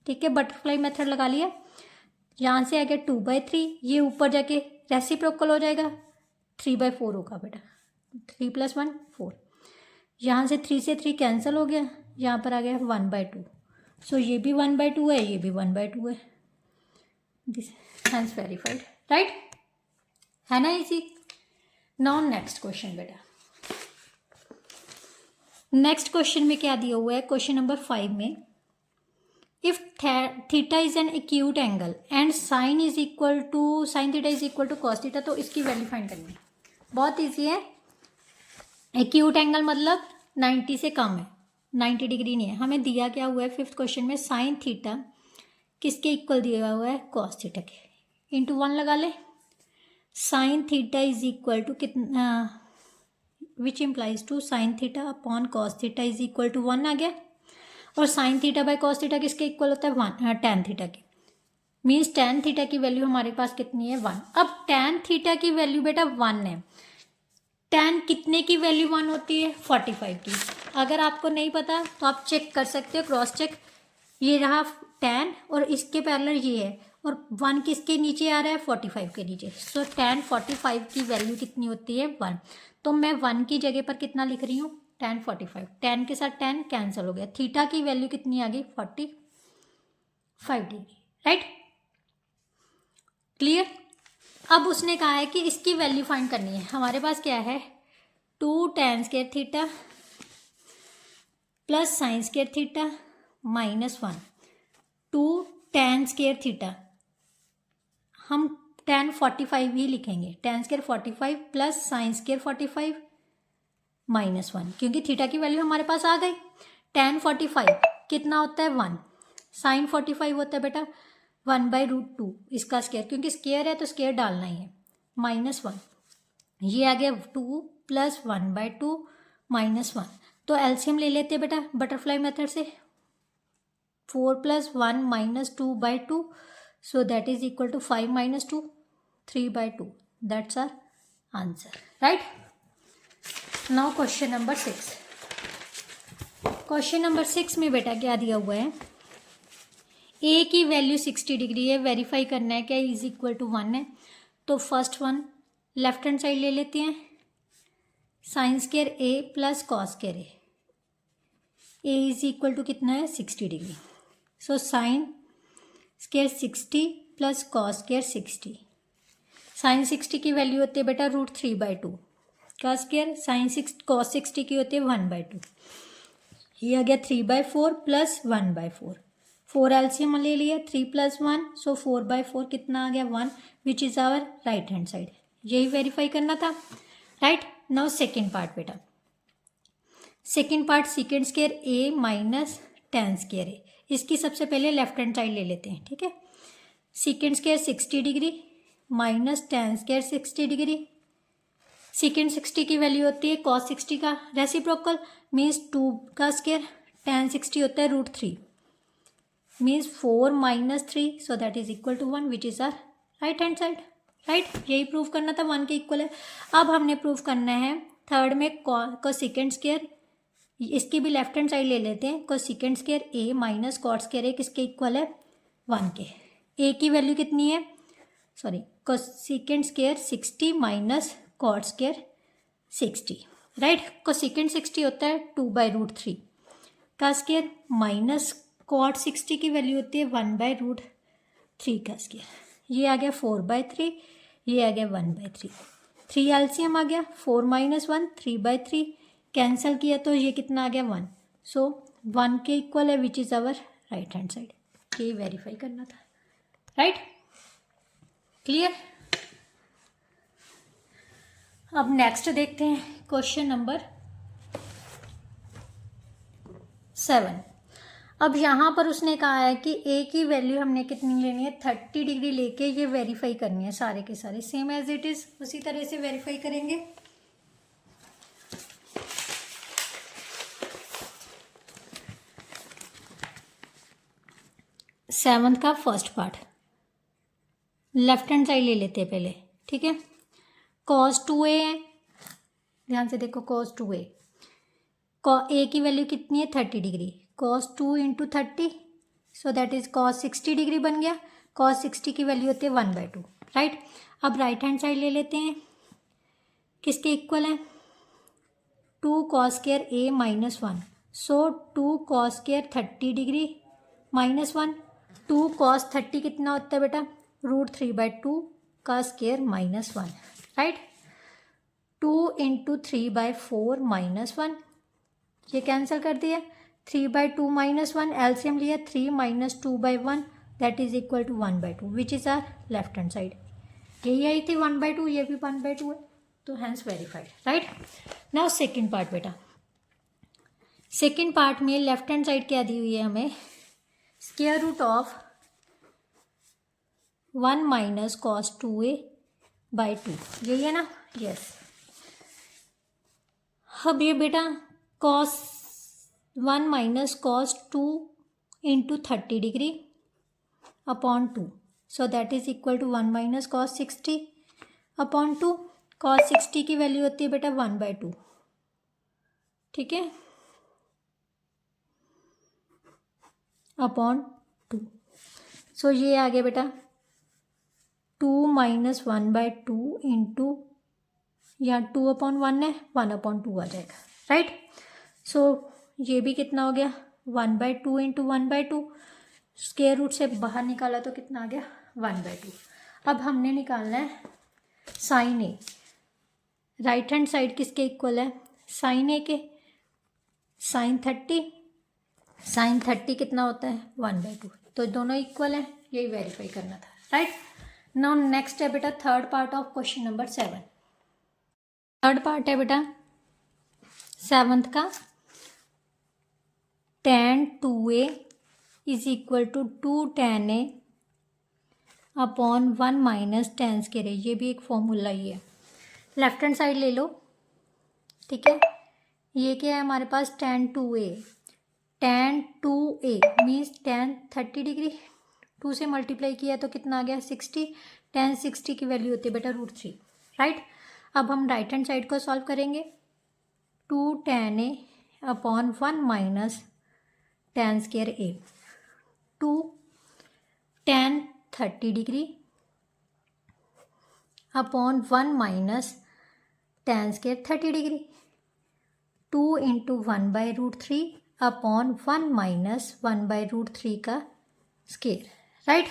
ठीक है। बटरफ्लाई मेथड लगा लिया, यहाँ से आ गया 2/3, ये ऊपर जाके रेसिप्रोकल हो जाएगा, 3/4 होगा बेटा, 3 + 1 4, यहाँ से 3 से 3 कैंसिल हो गया, यहाँ पर आ गया 1/2, सो ये भी 1/2 है, ये भी 1/2 है, दिस हैंस वेरीफाइड, राइट, है ना इजी। नाउ नेक्स्ट क्वेश्चन बेटा, नेक्स्ट क्वेश्चन में क्या दिया हुआ है, क्वेश्चन नंबर 5 में, if theta is an acute angle and sine theta is equal to cos theta, तो इसकी वैल्यू फाइंड करनी है। बहुत ईजी है, एक्यूट एंगल मतलब 90 से कम है, 90 डिग्री नहीं है। हमें दिया क्या हुआ है फिफ्थ क्वेश्चन में, साइन थीटा किसके इक्वल दिया हुआ है, कॉस थीटा के, इंटू 1 लगा ले। Sine theta is equal to कितना, which implies to sine theta upon cos theta is equal to 1 आ गया, और sine theta by cos theta किसके इक्वल होता है, 1 tan थीटा के, मीन्स tan थीटा की वैल्यू हमारे पास कितनी है, 1। अब tan थीटा की वैल्यू बेटा 1 है, tan कितने की वैल्यू 1 होती है, 45 की। अगर आपको नहीं पता तो आप चेक कर सकते हो, क्रॉस चेक, ये रहा tan और इसके पैरेलल ये है, और 1 किसके नीचे आ रहा है, 45 के नीचे, सो tan 45 की वैल्यू कितनी होती है, 1। तो मैं 1 की जगह पर कितना लिख रही हूँ, tan 45, tan के साथ tan कैंसिल हो गया, थीटा की वैल्यू कितनी आ गई, 45 डिग्री, राइट, क्लियर। अब उसने कहा है कि इसकी वैल्यू फाइंड करनी है। हमारे पास क्या है, 2 tan square theta plus sine square theta minus 1, 2 tan square theta, हम tan 45 ही लिखेंगे, tan square 45 plus sine square 45 minus 1, क्योंकि थीटा की वैल्यू हमारे पास आ गई। tan 45 कितना होता है, 1, साइन 45 होता है बेटा 1/√2, इसका स्क्वायर, क्योंकि स्क्वायर है तो स्क्वायर डालना ही है, माइनस 1, ये आ गया 2 प्लस 1/2 माइनस 1। तो एलसीएम ले लेते हैं बेटा बटरफ्लाई मेथड से, 4 + 1 minus 2/2, so that is equal to 5 minus 2, 3/2, that's our answer, right. Now question number 6। Question number 6 में बेटा क्या दिया हुआ है, ए की वैल्यू 60 डिग्री है, वेरीफाई करना है क्या इज इक्वल टू 1 है। तो first one left hand side ले लेते हैं, sine square a plus cos square a is equal to कितना है, 60 degree, so sine square 60 plus cos square 60, sine 60 की वैल्यू होती है बेटा √3/2 का स्क्वायर, साइन कॉस 60 की होती है 1/2, ये आ गया 3/4 प्लस 1/4, 4 एलसीएम ले लिया, 3 + 1, सो 4/4 कितना आ गया, 1, which is our right hand side. यही वेरीफाई करना था, राइट। नाउ सेकेंड पार्ट बेटा, second part second square a minus tan square a, इसकी सबसे पहले लेफ्ट हैंड साइड ले लेते हैं, ठीक है। Second square 60 degree minus tan square 60 degree, second 60 की वैल्यू होती है cos 60 का रेसिप्रोकल, मीन्स 2 का स्क्वायर, tan 60 होता है √3, means 4 minus 3, so that is equal to 1, which is our right hand side, right. यही प्रूव करना था, 1 के इक्वल है। अब हमने प्रूव करना है थर्ड में कोसेकेंड स्क्वायर, इसकी भी लेफ्ट हैंड साइड ले लेते हैं। Cosecant square a minus cot square ए किसके इक्वल है 1 के। ए की वैल्यू कितनी है, sorry cosecant square 60 minus cot square 60, right. Cosecant 60 होता है 2/√3 का स्क्वायर माइनस कॉट 60 की वैल्यू होती है 1/√3 का स्क्वायर। ये आ गया 4/3, ये आ गया 1/3, 3 एलसीएम आ गया 4 - 1 3/3, कैंसिल किया तो ये कितना आ गया 1। सो 1 के इक्वल है which is our right hand side. ये वेरीफाई करना था, राइट, क्लियर। अब नेक्स्ट देखते हैं क्वेश्चन नंबर 7। अब यहाँ पर उसने कहा है कि ए की वैल्यू हमने कितनी लेनी है 30 डिग्री लेके ये वेरीफाई करनी है सारे के सारे, सेम एज इट इज उसी तरह से वेरीफाई करेंगे। सेवंथ का first part left hand side ले लेते हैं पहले, ठीक है। cos 2a है, ध्यान से देखो cos 2a, ए की वैल्यू कितनी है 30 degree, cos 2 × 30 so that is cos 60 degree बन गया। cos 60 की वैल्यू होती है 1/2, राइट। अब राइट हैंड साइड ले लेते हैं, किसके इक्वल है 2 cos square a - 1, so 2 cos square 30 degree -1, 2 cos 30 कितना होता है बेटा √3/2 का स्क्वायर -1, राइट। 2 × 3/4 -1, ये कैंसिल कर दिया। 3/2 -1 एलसीएम लिया 3 - 2/1 that is equal to 1/2 which is our left hand side. यही आई थी 1/2, ये भी 1/2 है, तो hence verified, right. Now second part बेटा, सेकेंड पार्ट में लेफ्ट हैंड साइड क्या दी हुई है हमें square root of 1 - cos 2a/2, यही है ना, यस। अब ये बेटा cos 1 - cos 2 × 30 degree upon 2, so that is equal to 1 - cos 60 upon 2। cos 60 की वैल्यू होती है बेटा 1/2, ठीक है, अपॉन 2। सो ये आ गया बेटा 2 - 1/2 इंटू, यहाँ 2/1 है 1/2 आ जाएगा, राइट। सो ये भी कितना हो गया 1/2 इंटू 1/2, स्क्वायर रूट से बाहर निकाला तो कितना आ गया 1/2। अब हमने निकालना है साइन ए, राइट हैंड साइड किसके इक्वल है साइन ए के, साइन 30 कितना होता है 1/2, तो दोनों इक्वल है, यही वेरीफाई करना था, राइट। नाउ नेक्स्ट है बेटा third part of question number 7। Third part है बेटा सेवंथ का, tan 2a is equal to 2 tan a upon 1 - tan square a, ये भी एक फॉर्मूला ही है। लेफ्ट हैंड साइड ले लो, ठीक है। ये क्या है हमारे पास tan 2a, tan 2a means tan 30 degree, 2 से मल्टीप्लाई किया तो कितना आ गया 60, tan 60 की वैल्यू होती है बेटा √3, राइट। अब हम राइट हैंड साइड को सॉल्व करेंगे, 2 tan a upon 1 - tan square a, 2 tan 30 degree upon 1 - tan square 30 degree, 2 × 1/√3 upon 1 - 1/√3 का स्क्वायर, राइट।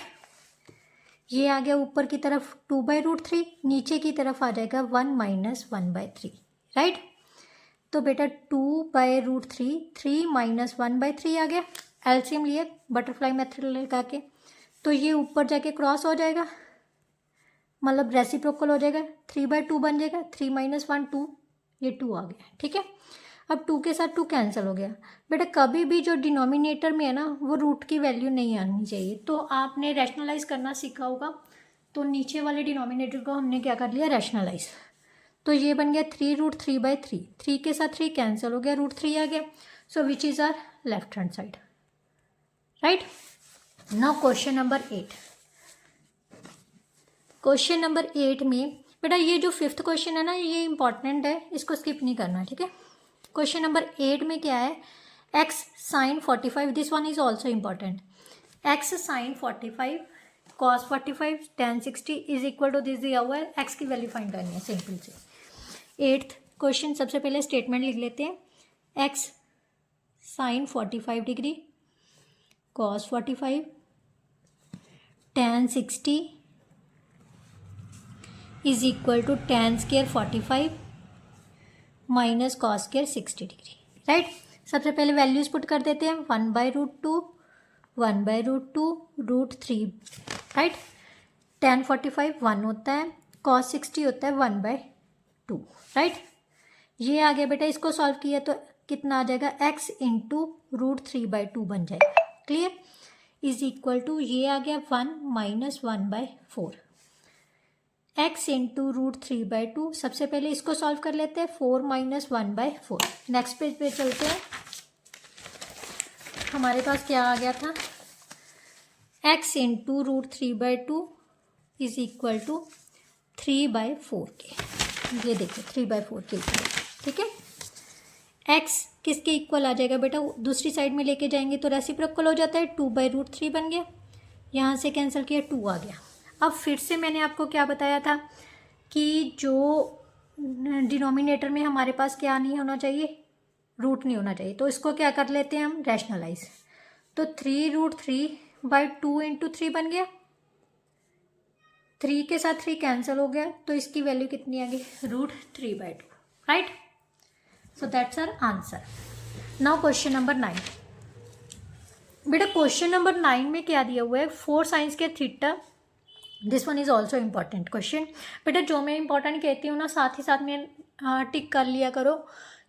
ये आ गया ऊपर की तरफ 2/√3, नीचे की तरफ आ जाएगा 1 - 1/3, राइट। तो बेटा 2/√3, 3 - 1/3 आ गया, एलसीएम लिए बटरफ्लाई मेथड लगा के, तो ये ऊपर जाके क्रॉस हो जाएगा, मतलब रेसिप्रोकल हो जाएगा, 3/2 बन जाएगा, 3 - 1 2, ये 2 आ गया, ठीक है। अब 2 के साथ 2 कैंसिल हो गया। बेटा कभी भी जो डिनोमिनेटर में है ना वो रूट की वैल्यू नहीं आनी चाहिए, तो आपने रैशनलाइज करना सीखा होगा, तो नीचे वाले डिनोमिनेटर को हमने क्या कर लिया रैशनलाइज, तो ये बन गया 3√3/3, 3 के साथ 3 कैंसिल हो गया, √3 आ गया, so which is our left hand side, right. Now question number 8, question number 8 में बेटा ये जो 5th क्वेश्चन है ना, ये इंपॉर्टेंट है, इसको स्किप नहीं करना, ठीक है। क्वेश्चन नंबर 8 में क्या है, x sin 45, this one is also important. x sin 45 cos 45 tan 60 is equal to this दिया हुआ है, x की वैल्यू फाइंड करनी है सिंपल से। 8th क्वेश्चन, सबसे पहले स्टेटमेंट लिख लेते हैं, x sin 45 degree cos 45 tan 60 is equal to tan square 45 minus cos square 60 degree, right. सबसे पहले वैल्यूज पुट कर देते हैं, 1/√2 1/√2 √3, राइट। tan 45 1 होता है, cos 60 होता है 1/2, राइट। ये आ गया बेटा, इसको सॉल्व किया तो कितना आ जाएगा, x इंटू √3/2 बन जाएगा, क्लियर। इज इक्वल टू ये आ गया 1 माइनस 1/4, x इंटू √3/2। सबसे पहले इसको सॉल्व कर लेते हैं, 4 माइनस 1/4। नेक्स्ट पेज पे चलते हैं, हमारे पास क्या आ गया था, x into √3/2 is equal to 3/4 के, ये देखो 3/4 के इक्वल, ठीक है। x किसके इक्वल आ जाएगा बेटा, दूसरी साइड में लेके जाएंगे तो रेसिप्रोकल हो जाता है, 2/√3 बन गया, यहाँ से कैंसिल किया 2 आ गया। अब फिर से मैंने आपको क्या बताया था कि जो डिनोमिनेटर में हमारे पास क्या नहीं होना चाहिए, रूट नहीं होना चाहिए, तो इसको क्या कर लेते हैं हम, रैशनलाइज। तो 3√3/2 इंटू 3 बन गया, 3 के साथ 3 कैंसिल हो गया, तो इसकी वैल्यू कितनी आ गई, √3/2, right. So that's our answer. Now question number 9। बेटा क्वेश्चन नंबर 9 में क्या दिया हुआ है, 4 साइंस के theta, this one is also important question. बेटा जो मैं इम्पॉर्टेंट कहती हूँ ना, साथ ही साथ में टिक कर लिया करो,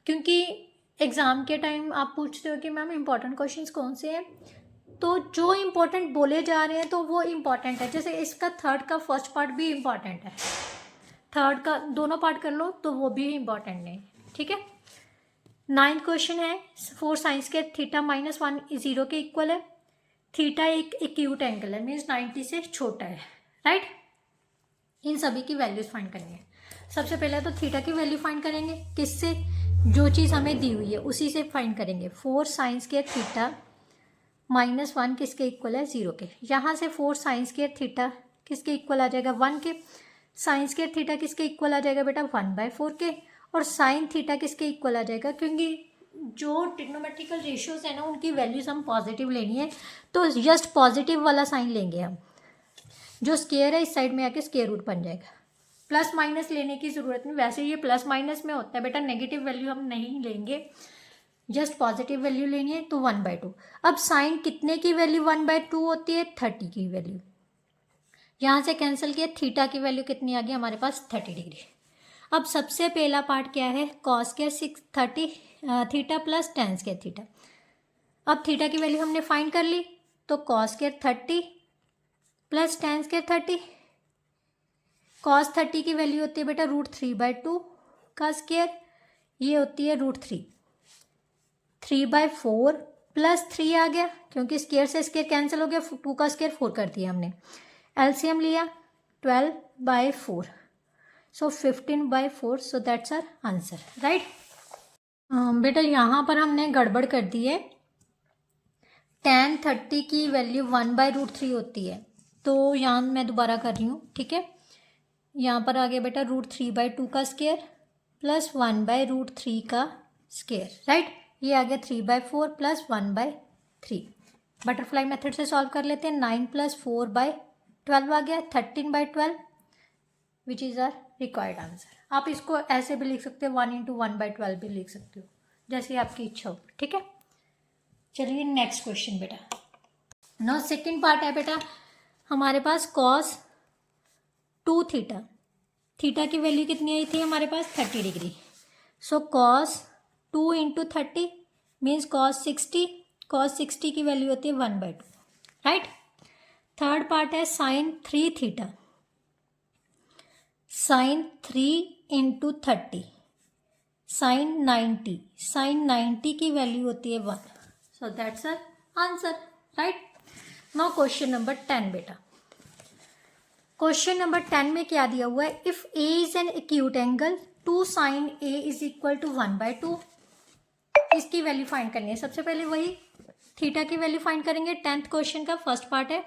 क्योंकि एग्ज़ाम के टाइम आप पूछते हो कि मैम इम्पॉर्टेंट क्वेश्चंस कौन से हैं, तो जो इम्पोर्टेंट बोले जा रहे हैं तो वो इम्पॉर्टेंट है। जैसे इसका थर्ड का फर्स्ट पार्ट भी इम्पॉर्टेंट है, थर्ड का दोनों पार्ट कर लो तो वो भी इम्पॉर्टेंट नहीं, ठीक है। 9th क्वेश्चन है, 4 साइंस के थीटा -1 0 के इक्वल है, थीटा एक एक्यूट एंगल है, मीन्स 90 से छोटा है, राइट। इन सभी की वैल्यूज फाइंड करनी है। सबसे पहले तो थीटा की वैल्यू फाइंड करेंगे, किससे, जो चीज़ हमें दी हुई है उसी से फाइंड करेंगे। 4 साइंस के थीटा -1 किसके इक्वल है, 0 के। यहाँ से 4 साइंस के थीटा किसके इक्वल आ जाएगा, 1 के। साइंस के थीटा किसके इक्वल आ जाएगा बेटा, 1/4 के। और साइन थीटा किसके इक्वल आ जाएगा, क्योंकि जो ट्रिग्नोमेट्रिकल रेशियोज है ना, उनकी वैल्यूज हम पॉजिटिव लेनी है, तो जस्ट पॉजिटिव वाला साइन लेंगे हम। जो स्केयर है इस साइड में आके स्केयर रूट बन जाएगा, प्लस माइनस लेने की ज़रूरत नहीं, वैसे ये प्लस माइनस में होता है बेटा, नेगेटिव वैल्यू हम नहीं लेंगे, जस्ट पॉजिटिव वैल्यू लेनी है, तो 1/2। अब साइन कितने की वैल्यू 1/2 होती है, 30 की वैल्यू। यहाँ से कैंसिल किया, थीटा की वैल्यू कितनी आ गई हमारे पास, 30 डिग्री। अब सबसे पहला पार्ट क्या है, cos square 630 theta plus ten square theta. अब थीटा की वैल्यू हमने फाइंड कर ली, तो cos square 30 plus ten square 30। Cos 30 की वैल्यू होती है बेटा √3/2 का स्क्वायर, ये होती है √3। 3/4 प्लस 3 आ गया, क्योंकि स्क्वायर से स्क्वायर कैंसिल हो गया, 2 का स्क्वायर 4 कर दिया हमने। एलसीएम लिया 12/4, so 15/4, so that's our answer, right. बेटा यहाँ पर हमने गड़बड़ कर दी है, tan 30 की वैल्यू 1/√3 होती है, तो यहाँ मैं दोबारा कर रही हूँ, ठीक है। यहाँ पर आ गया बेटा √3/2 का स्क्वायर प्लस 1/√3 का स्क्वायर, राइट। ये आ गया 3/4 प्लस 1/3। बटरफ्लाई मेथड से सॉल्व कर लेते हैं, 9 + 4/12 आ गया, 13/12, which is our required answer. आप इसको ऐसे भी लिख सकते हो, 1 × 1/12 भी लिख सकते हो, जैसी आपकी इच्छा हो, ठीक है। चलिए नेक्स्ट क्वेश्चन बेटा। नाउ सेकंड पार्ट है बेटा हमारे पास cos 2 थीटा। थीटा की वैल्यू कितनी आई थी हमारे पास, 30 डिग्री। सो cos 2 × 30 मीन्स cos 60। cos 60 की वैल्यू होती है 1/2, राइट। थर्ड पार्ट है sin 3 theta. sin 3 × 30 sin 90। sin 90 की वैल्यू होती है 1, so that's our answer, right. Now question number 10 बेटा। क्वेश्चन नंबर 10 में क्या दिया हुआ है, if a is an acute angle 2 sin a is equal to 1/2, इसकी वैल्यू फाइंड करनी है। सबसे पहले वही थीटा की वैल्यू फाइंड करेंगे। 10th क्वेश्चन का फर्स्ट पार्ट है,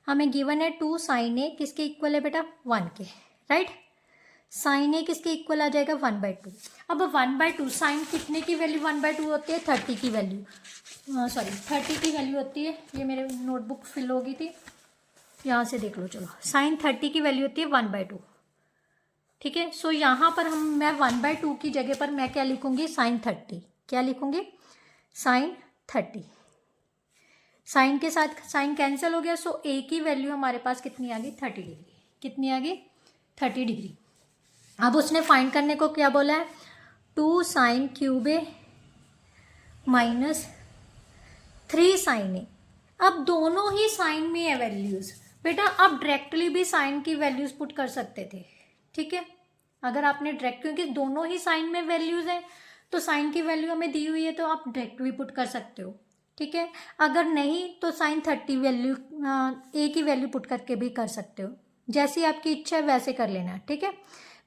हमें गिवन है 2 sin a किसके इक्वल है बेटा 1 के, राइट। sin a किसके इक्वल आ जाएगा 1/2। अब 1/2 साइन कितने की वैल्यू 1/2 होती है, 30 की वैल्यू, सॉरी 30 की वैल्यू होती है। ये मेरे नोटबुक फिल हो गई थी, यहाँ से देख लो। चलो साइन 30 की वैल्यू होती है 1/2, ठीक है। सो यहाँ पर मैं 1/2 की जगह पर मैं क्या लिखूंगी, साइन 30। क्या लिखूंगी, साइन 30। साइन के साथ साइन कैंसिल हो गया, सो ए की वैल्यू हमारे पास कितनी आ गई, 30 डिग्री। कितनी आ गई, 30 डिग्री। अब उसने फाइंड करने को क्या बोला है, 2 sin क्यूब ए माइनस 3 sin ए। अब दोनों ही साइन में है वैल्यूज बेटा, आप डायरेक्टली भी साइन की वैल्यूज पुट कर सकते थे, ठीक है। अगर आपने डायरेक्ट, क्योंकि दोनों ही साइन में वैल्यूज है तो साइन की वैल्यू हमें दी हुई है तो आप डायरेक्ट भी पुट कर सकते हो, ठीक है। अगर नहीं तो साइन 30 वैल्यू ए की वैल्यू पुट करके भी कर सकते हो, जैसी आपकी इच्छा है वैसे कर लेना, ठीक है।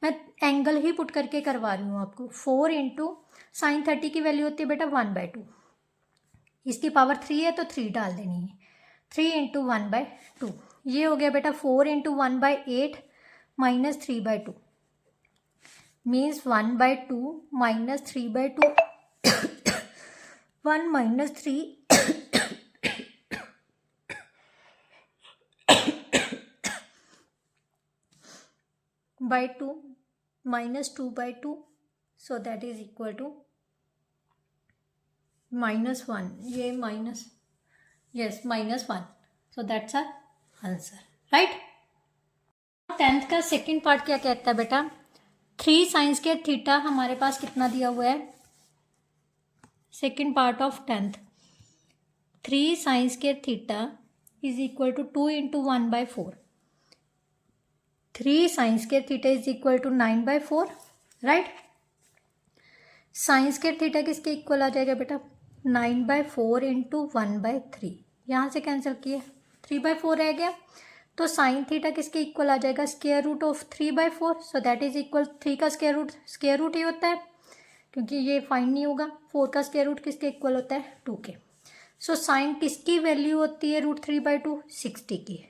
मैं एंगल ही पुट करके करवा रही हूँ आपको। 4 इंटू साइन 30 की वैल्यू होती है बेटा 1/2, इसकी पावर 3 है तो 3 डाल देनी है। 3 इंटू 1/2, ये हो गया बेटा 4 into 1/8 minus 3/2, means 1/2 minus 3/2, 1 minus 3 by 2 minus 2/2, so that is equal to -1, ये minus, yes -1, so that's our answer, right। 10th का सेकेंड पार्ट क्या कहता है बेटा, 3 sin स्क्वायर थीटा हमारे पास कितना दिया हुआ है, second part of 10th, 3 sin square theta is equal to 2 into 1/4, 3 sin square theta is equal to 9/4, right. Sine square theta किसके इक्वल आ जाएगा बेटा, 9/4 इंटू 1/3, यहाँ से कैंसिल किए 3/4 रह गया, तो साइन थीटा किसके इक्वल आ जाएगा, square root of 3/4, so that is equal 3 का स्क्वायर रूट ही होता है, क्योंकि ये फाइंड नहीं होगा। 4 का स्क्वायर रूट किसके इक्वल होता है, 2 के। सो साइन किसकी वैल्यू होती है √3/2, 60 की।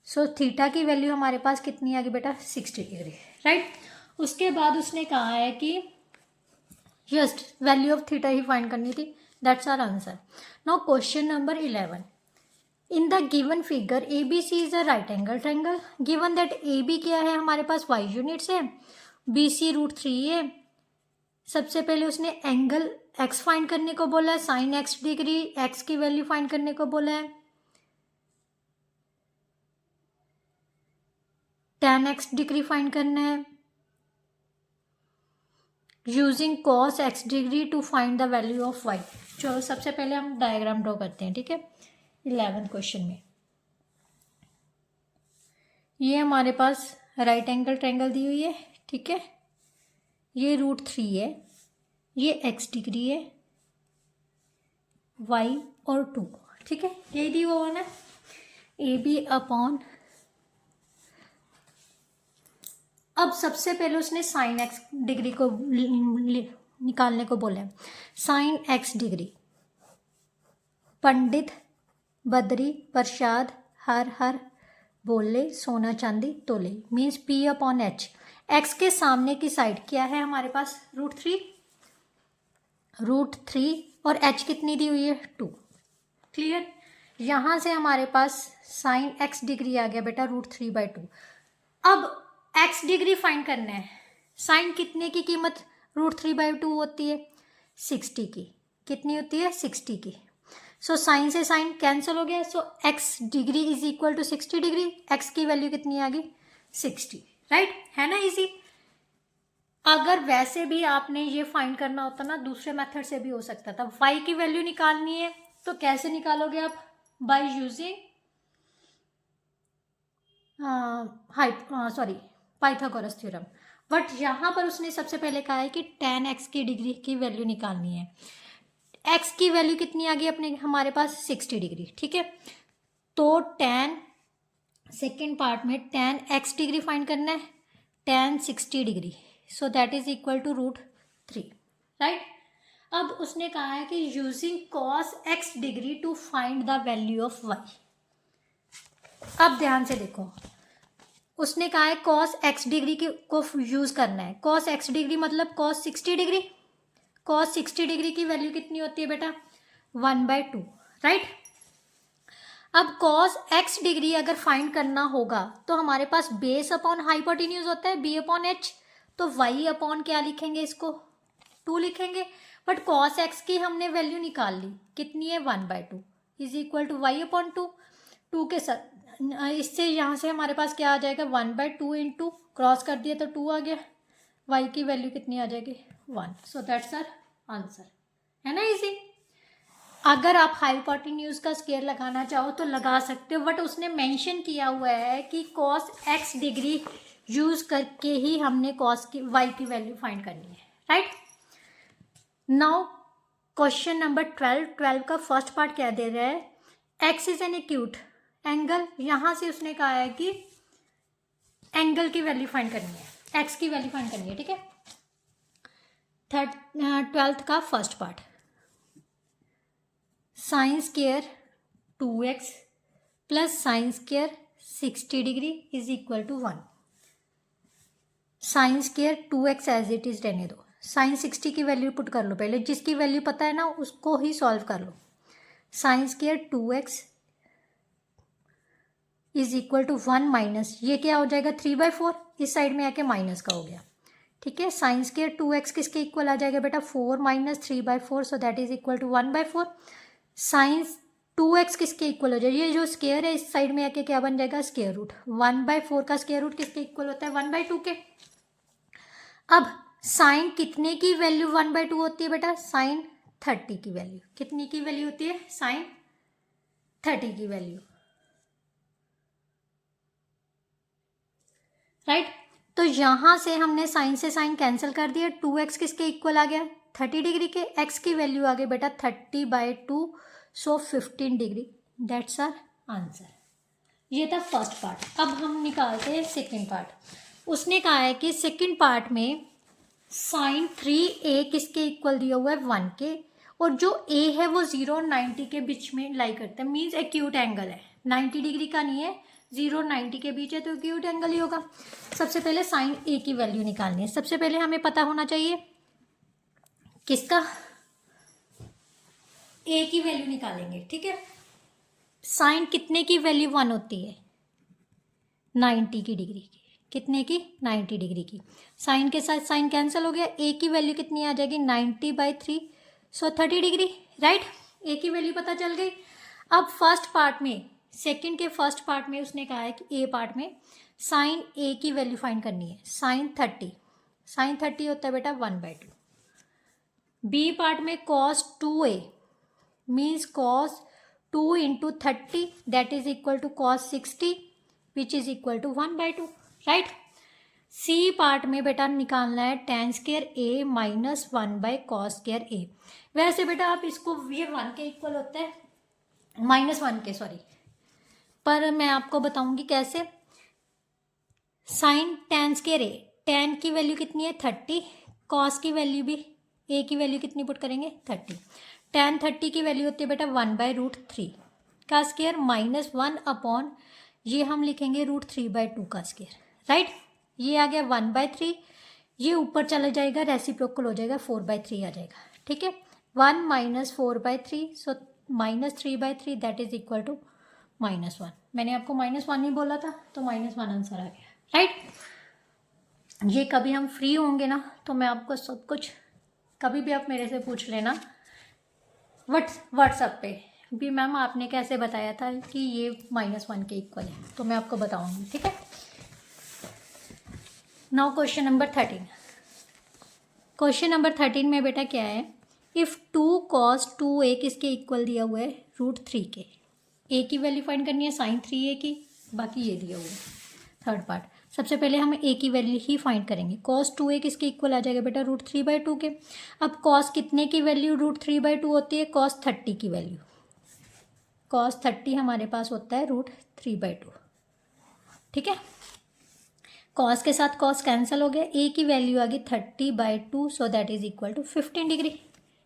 सो थीटा की वैल्यू हमारे पास कितनी आ गई बेटा, 60 डिग्री, राइट। उसके बाद उसने कहा है कि जस्ट वैल्यू ऑफ थीटा ही फाइंड करनी थी, that's our answer. Now question number 11, in the given figure A B C is a right angle triangle, given that A B क्या है हमारे पास y यूनिट्स है, बी सी √3 है। सबसे पहले उसने एंगल x फाइंड करने को बोला है, साइन x डिग्री, x की वैल्यू फाइंड करने को बोला है, tan x डिग्री फाइंड करना है, using cos x degree to find the value of y। चलो सबसे पहले हम डायग्राम ड्रॉ करते हैं, ठीक है। 11th क्वेश्चन में ये हमारे पास राइट एंगल ट्रायंगल दी हुई है, ठीक है। ये √3 है, ये x डिग्री है, y और 2, ठीक है। यही दी हुआ ना, ए बी अपॉन, अब सबसे पहले उसने साइन x डिग्री को निकालने को बोला है। Sign x degree, Pandit Badri Prasad हर हर बोले सोना चांदी तोले, means P upon H। x के सामने की साइड क्या है हमारे पास, √3 और h कितनी दी हुई है, 2, क्लियर। यहाँ से हमारे पास साइन x डिग्री आ गया बेटा √3/2। अब x डिग्री फाइंड करना है, साइन कितने की कीमत √3/2 होती है, 60 की। कितनी होती है, 60 की। सो साइन से साइन कैंसिल हो गया, so x degree is equal to 60 degree, x की वैल्यू कितनी आ गई, 60, राइट, है ना इजी। अगर वैसे भी आपने ये फाइंड करना होता ना, दूसरे मेथड से भी हो सकता था। y की वैल्यू निकालनी है तो कैसे निकालोगे आप, by using Pythagoras theorem. But यहाँ पर उसने सबसे पहले कहा है कि tan x की डिग्री की वैल्यू निकालनी है। x की वैल्यू कितनी आ गई अपने हमारे पास, 60 डिग्री, ठीक है। तो tan सेकेंड पार्ट में tan x डिग्री फाइंड करना है, tan 60 degree, so that is equal to √3, right. अब उसने कहा है कि using cos x degree to find the value of y। अब ध्यान से देखो, उसने कहा है cos x डिग्री को यूज करना है। cos x डिग्री मतलब cos 60 डिग्री। cos 60 डिग्री की वैल्यू कितनी होती है बेटा? 1/2, राइट। अब cos x डिग्री अगर फाइंड करना होगा तो हमारे पास बेस अपॉन हाइपोटेन्यूज होता है b/h, तो y अपॉन क्या लिखेंगे इसको? 2 लिखेंगे। बट cos x की हमने वैल्यू निकाल ली, कितनी है? 1/2 इज इक्वल टू y/2। 2 के साथ इससे यहाँ से हमारे पास क्या आ जाएगा? 1/2 इंटू क्रॉस कर दिया तो 2 आ गया। y की वैल्यू कितनी आ जाएगी? 1। सो दैट्स आवर आंसर, है ना इजी। अगर आप हाइपोटेन्यूज का स्केयर लगाना चाहो तो लगा सकते हो, बट उसने मेंशन किया हुआ है कि cos x डिग्री यूज करके ही हमने cos की y की वैल्यू फाइंड करनी है, राइट। नाउ क्वेश्चन नंबर 12 का फर्स्ट पार्ट क्या दे रहा है? x is an acute angle. यहां से उसने कहा है कि एंगल की वैल्यू फाइंड करनी है, x की वैल्यू फाइंड करनी है, ठीक है। 12th का first part, sine square 2x plus sine square 60 degree is equal to 1। Sine square 2x as it is रहने दो, साइन 60 की वैल्यू पुट कर लो पहले, जिसकी वैल्यू पता है ना उसको ही सॉल्व कर लो। Sine square 2x is equal to 1 minus, ये क्या हो जाएगा? 3/4, इस साइड में आके माइनस का हो गया, ठीक है। साइन स्क्वायर 2x किसके इक्वल आ जाएगा बेटा? 4 minus 3/4, so that is equal to 1/4। Sine 2x किसके इक्वल हो जाएगा? ये जो स्क्वायर है इस साइड में आके क्या बन जाएगा? Square root. 1/4 का स्क्वायर रूट किसके इक्वल होता है? 1/2 के। अब साइन कितने की वैल्यू 1/2 होती है बेटा? साइन 30 की वैल्यू। कितनी की वैल्यू होती है? साइन 30 की वैल्यू, राइट। तो यहां से हमने साइन से साइन कैंसिल कर दिया, 2x किसके इक्वल आ गया? 30 डिग्री के। x की वैल्यू आ गई बेटा 30/2, so 15 degree. That's our answer. ये था फर्स्ट पार्ट। अब हम निकालते हैं सेकेंड पार्ट। उसने कहा है कि सेकेंड पार्ट में साइन 3a किसके इक्वल दिया हुआ है? 1 के, और जो a है वो 0 और 90 के बीच में लाई करता है, मीन्स एक्यूट एंगल है, 90 डिग्री का नहीं है, 0 और 90 के बीच है, तो एक्यूट एंगल ही होगा। सबसे पहले साइन a की वैल्यू निकालनी है। सबसे पहले हमें पता होना चाहिए किसका? a की वैल्यू निकालेंगे, ठीक है। साइन कितने की वैल्यू 1 होती है? 90 की डिग्री की। कितने की? 90 डिग्री की। साइन के साथ साइन कैंसिल हो गया, a की वैल्यू कितनी आ जाएगी? 90/3, सो 30 डिग्री, राइट। a की वैल्यू पता चल गई। अब फर्स्ट पार्ट में, सेकंड के फर्स्ट पार्ट में उसने कहा है कि a पार्ट में साइन a की वैल्यू फाइंड करनी है। साइन 30 होता है बेटा 1/2। b पार्ट में cos 2a means cos 2 into 30 that is equal to cos 60 which is equal to 1/2, right. C part में बेटा निकालना है tan square a minus 1/cos square a। वैसे बेटा आप इसको, ये 1 के इक्वल होता है, -1 के, सॉरी, पर मैं आपको बताऊंगी कैसे। Sine tan square a, tan की वैल्यू कितनी है? 30, cos की वैल्यू भी, a की वैल्यू कितनी पुट करेंगे? 30। tan 30 की वैल्यू होती है बेटा 1/√3 का स्क्वायर माइनस 1 अपॉन, ये हम लिखेंगे √3/2 का स्क्वायर, राइट। ये आ गया 1/3, ये ऊपर चला जाएगा, रेसिप्रोकल हो जाएगा, 4/3 आ जाएगा, ठीक है। 1 माइनस 4/3, सो -3/3 दैट इज इक्वल टू -1। मैंने आपको -1 ही बोला था, तो -1 आंसर आ गया, राइट। ये कभी हम फ्री होंगे ना तो मैं आपको सब कुछ, कभी भी आप मेरे से पूछ लेना व्हाट्सएप पे भी, मैम आपने कैसे बताया था कि ये -1 के इक्वल है, तो मैं आपको बताऊंगी, ठीक है। Now question number 13। Question number 13 में बेटा क्या है? इफ़ 2 cos 2a किसके इक्वल दिया हुआ है? √3 के। a की वैल्यू फाइंड करनी है साइन 3a की, बाकी ये दिया हुआ है। थर्ड पार्ट, सबसे पहले हम a की वैल्यू ही फाइंड करेंगे। cos 2a किसके इक्वल आ जाएगा बेटा? √3/2 के। अब cos कितने की वैल्यू √3/2 होती है? cos 30 की वैल्यू। cos 30 हमारे पास होता है √3/2, ठीक है, कॉस के साथ कॉस कैंसिल हो गया, ए की वैल्यू आ गई 30/2, so that is equal to 15 degree.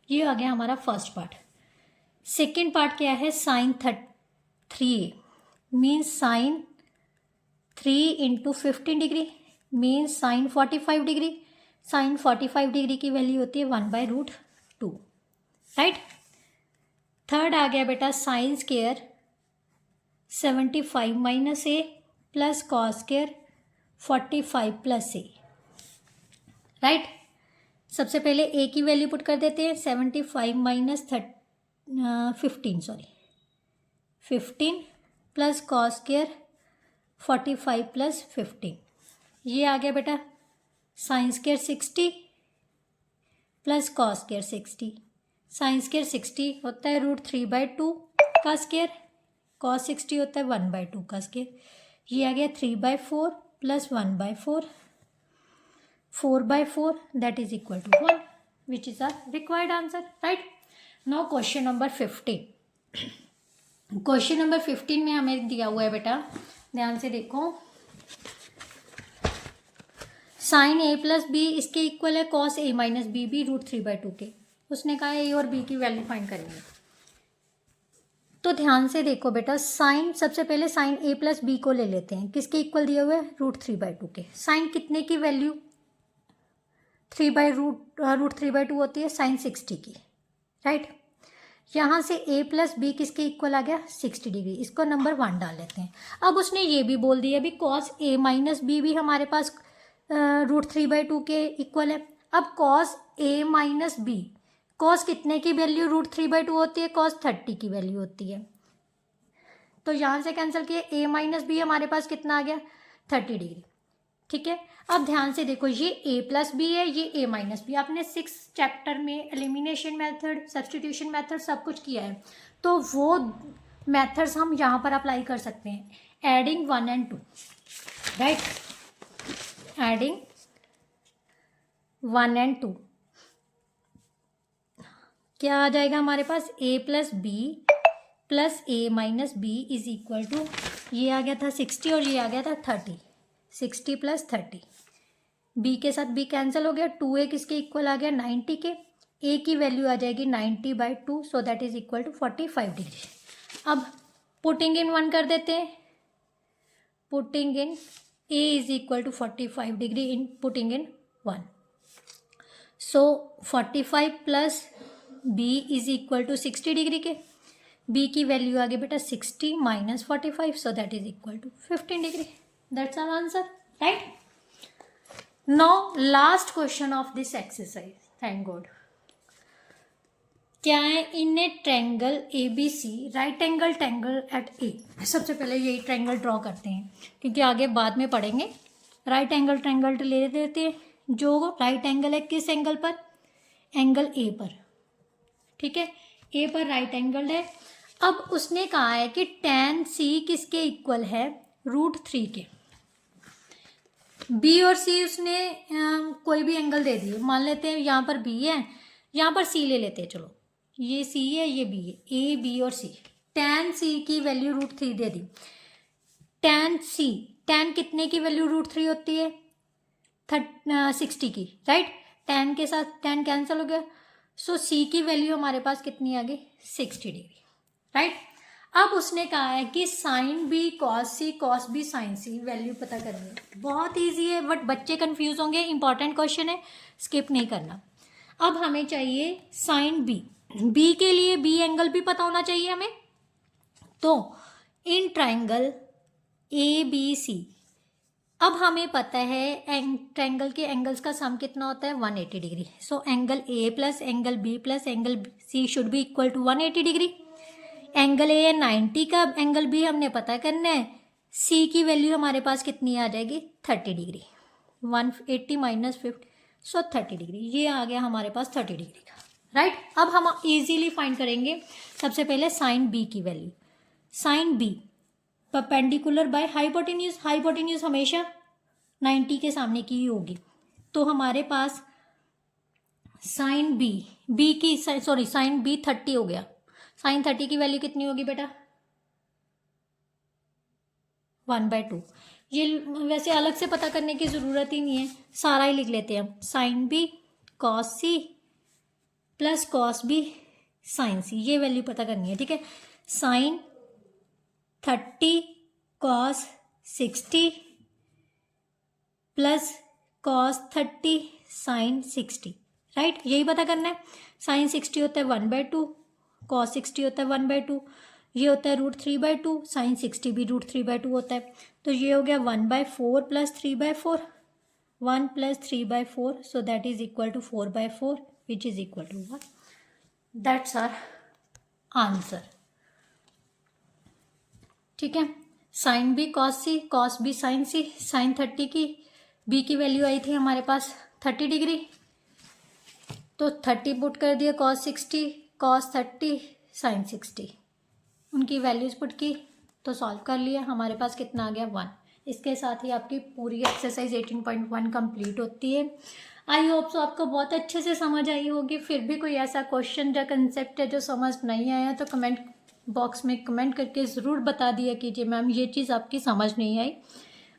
ये आ गया हमारा फर्स्ट पार्ट। सेकेंड पार्ट क्या है, sine 3 means sine 3 into 15 degree means sine 45 degree. Sine 45 degree की वैल्यू होती है 1/√2, राइट। थर्ड आ गया बेटा sine square 75 minus a plus cos square 45 plus a, right. सबसे पहले ए की वैल्यू पुट कर देते हैं, 75 minus 15 plus cos square 45 plus 15, ये आ गया बेटा sine square 60 plus cos square 60। Sign square 60 होता है √3/2 का स्क्वायर, कॉस 60 होता है 1/2 का स्क्वायर। ये आ गया 3/4 प्लस 1/4, 4/4 that is equal to 1, which is our required answer, right. Now question number 15। Question number 15 में हमें दिया हुआ है बेटा, ध्यान से देखो, साइन a प्लस बी इसके इक्वल है कॉस a माइनस बी भी √3/2 के। उसने कहा a और b की वैल्यू फाइंड करेंगे। तो ध्यान से देखो बेटा, साइन सबसे पहले साइन a प्लस बी को ले लेते हैं, किसके इक्वल दिए हुए √3/2 के। साइन कितने की वैल्यू 3/√3/2 होती है, साइन 60 की, राइट। यहाँ से a प्लस बी किसके इक्वल आ गया 60 डिग्री, इसको नंबर 1 डाल लेते हैं। अब उसने ये भी बोल दिया भी कॉस a माइनस बी भी हमारे पास √3/2 के इक्वल है। अब cos a minus b, cos कितने की वैल्यू √3/2 होती है, कॉस 30 की वैल्यू होती है। तो यहाँ से कैंसिल किए, a माइनस बी हमारे पास कितना आ गया 30 डिग्री, ठीक है। अब ध्यान से देखो, ये a प्लस बी है, ये a माइनस बी। आपने 6 चैप्टर में एलिमिनेशन मेथड, सब्स्टिट्यूशन मेथड सब कुछ किया है, तो वो मेथड्स हम यहाँ पर अप्लाई कर सकते हैं। Adding 1 and 2, right, adding 1 and 2 क्या आ जाएगा हमारे पास, a plus b plus a minus b is equal to, ये आ गया था 60 और ये आ गया था 30, 60 प्लस 30, b के साथ b कैंसिल हो गया, 2a किसके इक्वल आ गया 90 के, a की वैल्यू आ जाएगी 90/2, so that is equal to 45 degree. अब पुटिंग इन 1 कर देते हैं, putting in a is equal to 45 degree in putting in 1, so 45 plus b is equal to 60 degree के, b की वैल्यू आ गई बेटा 60 minus 45, so that is equal to 15 degree. That's our answer, right. Now last question of this exercise, thank God. क्या है, इन ए triangle ABC right angle triangle eight A। सबसे पहले यही ट्रायंगल ड्रॉ करते हैं, क्योंकि आगे बाद में पढ़ेंगे। राइट एंगल ट्रायंगल ले लेते हैं, जो राइट एंगल है किस एंगल पर, एंगल A पर, ठीक है, A पर राइट एंगल है। अब उसने कहा है कि tan C किसके इक्वल है √3 के। B और C उसने कोई भी एंगल दे दिए, मान लेते हैं यहाँ पर B है, यहाँ पर C ले लेते हैं, चलो ये C है ये B है, A B और C। tan C की वैल्यू √3 दे दी। tan C, tan कितने की वैल्यू √3 होती है 60 की, राइट। tan के साथ tan कैंसिल हो गया, सो C की वैल्यू हमारे पास कितनी आ गई 60 डिग्री, राइट। अब उसने कहा है कि sine B cos B sine C value पता करनी है। बहुत इजी है, बट बच्चे कंफ्यूज होंगे, इंपॉर्टेंट क्वेश्चन है, स्किप नहीं करना। अब हमें चाहिए साइन बी के लिए बी एंगल भी पता होना चाहिए हमें। तो इन ट्रायंगल ABC, अब हमें पता है ट्रायंगल के एंगल्स का सम कितना होता है 180 degree. So angle A plus angle B plus angle C should be equal to 180 degree. Angle A है 90 का, एंगल B हमने पता करना है, C की वैल्यू हमारे पास कितनी आ जाएगी 30 डिग्री, 180 माइनस 50, सो 30 डिग्री। ये आ गया हमारे पास 30 डिग्री का, राइट। अब हम इजीली फाइंड करेंगे सबसे पहले साइन B की वैल्यू। Sine B perpendicular by hypotenuse, hypotenuse हमेशा 90 के सामने की ही होगी। तो हमारे पास साइन B की साइन B 30 हो गया। साइन 30 की वैल्यू कितनी होगी बेटा 1/2। ये वैसे अलग से पता करने की ज़रूरत ही नहीं है, सारा ही लिख लेते हैं हम। Sine B cos C plus cos B sine C, ये वैल्यू पता करनी है, ठीक है। Sine 30 cos 60 plus cos 30 sine 60, right, यही पता करना है। साइन 60 होता है 1/2, कॉस 60 होता है 1/2, ये होता है √3/2, साइन 60 भी √3/2 होता है। तो ये हो गया 1/4 plus 3/4, 1 plus 3/4, so that is equal to 4/4 which is equal to 1। That's our answer, ठीक है। Sine B cos B sine C, sine 30 की बी की वैल्यू आई थी हमारे पास 30 डिग्री, तो 30 पुट कर दिया, कॉस 60 कॉस 30 साइन 60, उनकी वैल्यूज पुट की तो सॉल्व कर लिया, हमारे पास कितना आ गया 1। इसके साथ ही आपकी पूरी एक्सरसाइज 18.1 कंप्लीट होती है। आई होप सो आपको बहुत अच्छे से समझ आई होगी। फिर भी कोई ऐसा क्वेश्चन या कंसेप्ट है जो समझ नहीं आया तो कमेंट बॉक्स में कमेंट करके ज़रूर बता दिया कीजिए मैम ये चीज़ आपकी समझ नहीं आई,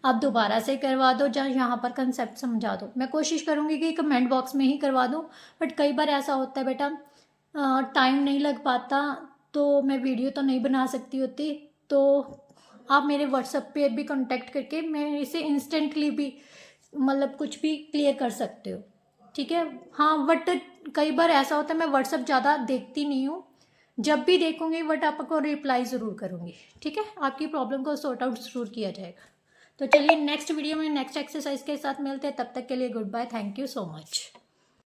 आप दोबारा से करवा दो, या यहाँ पर कंसेप्ट समझा दो। मैं कोशिश करूँगी कि कमेंट बॉक्स में ही करवा दूँ, बट कई बार ऐसा होता है बेटा टाइम नहीं लग पाता, तो मैं वीडियो तो नहीं बना सकती होती, तो आप मेरे व्हाट्सएप पे भी कांटेक्ट करके मैं इसे इंस्टेंटली भी मतलब कुछ भी क्लियर कर सकते हो, ठीक है। हाँ, बट कई बार ऐसा होता है मैं व्हाट्सएप ज़्यादा देखती नहीं हूँ, जब भी देखूँगी बट आपको रिप्लाई ज़रूर करूँगी, ठीक है। आपकी प्रॉब्लम को सॉर्ट आउट ज़रूर किया जाएगा। तो चलिए नेक्स्ट वीडियो में नेक्स्ट एक्सरसाइज के साथ मिलते हैं, तब तक के लिए goodbye, thank you so much.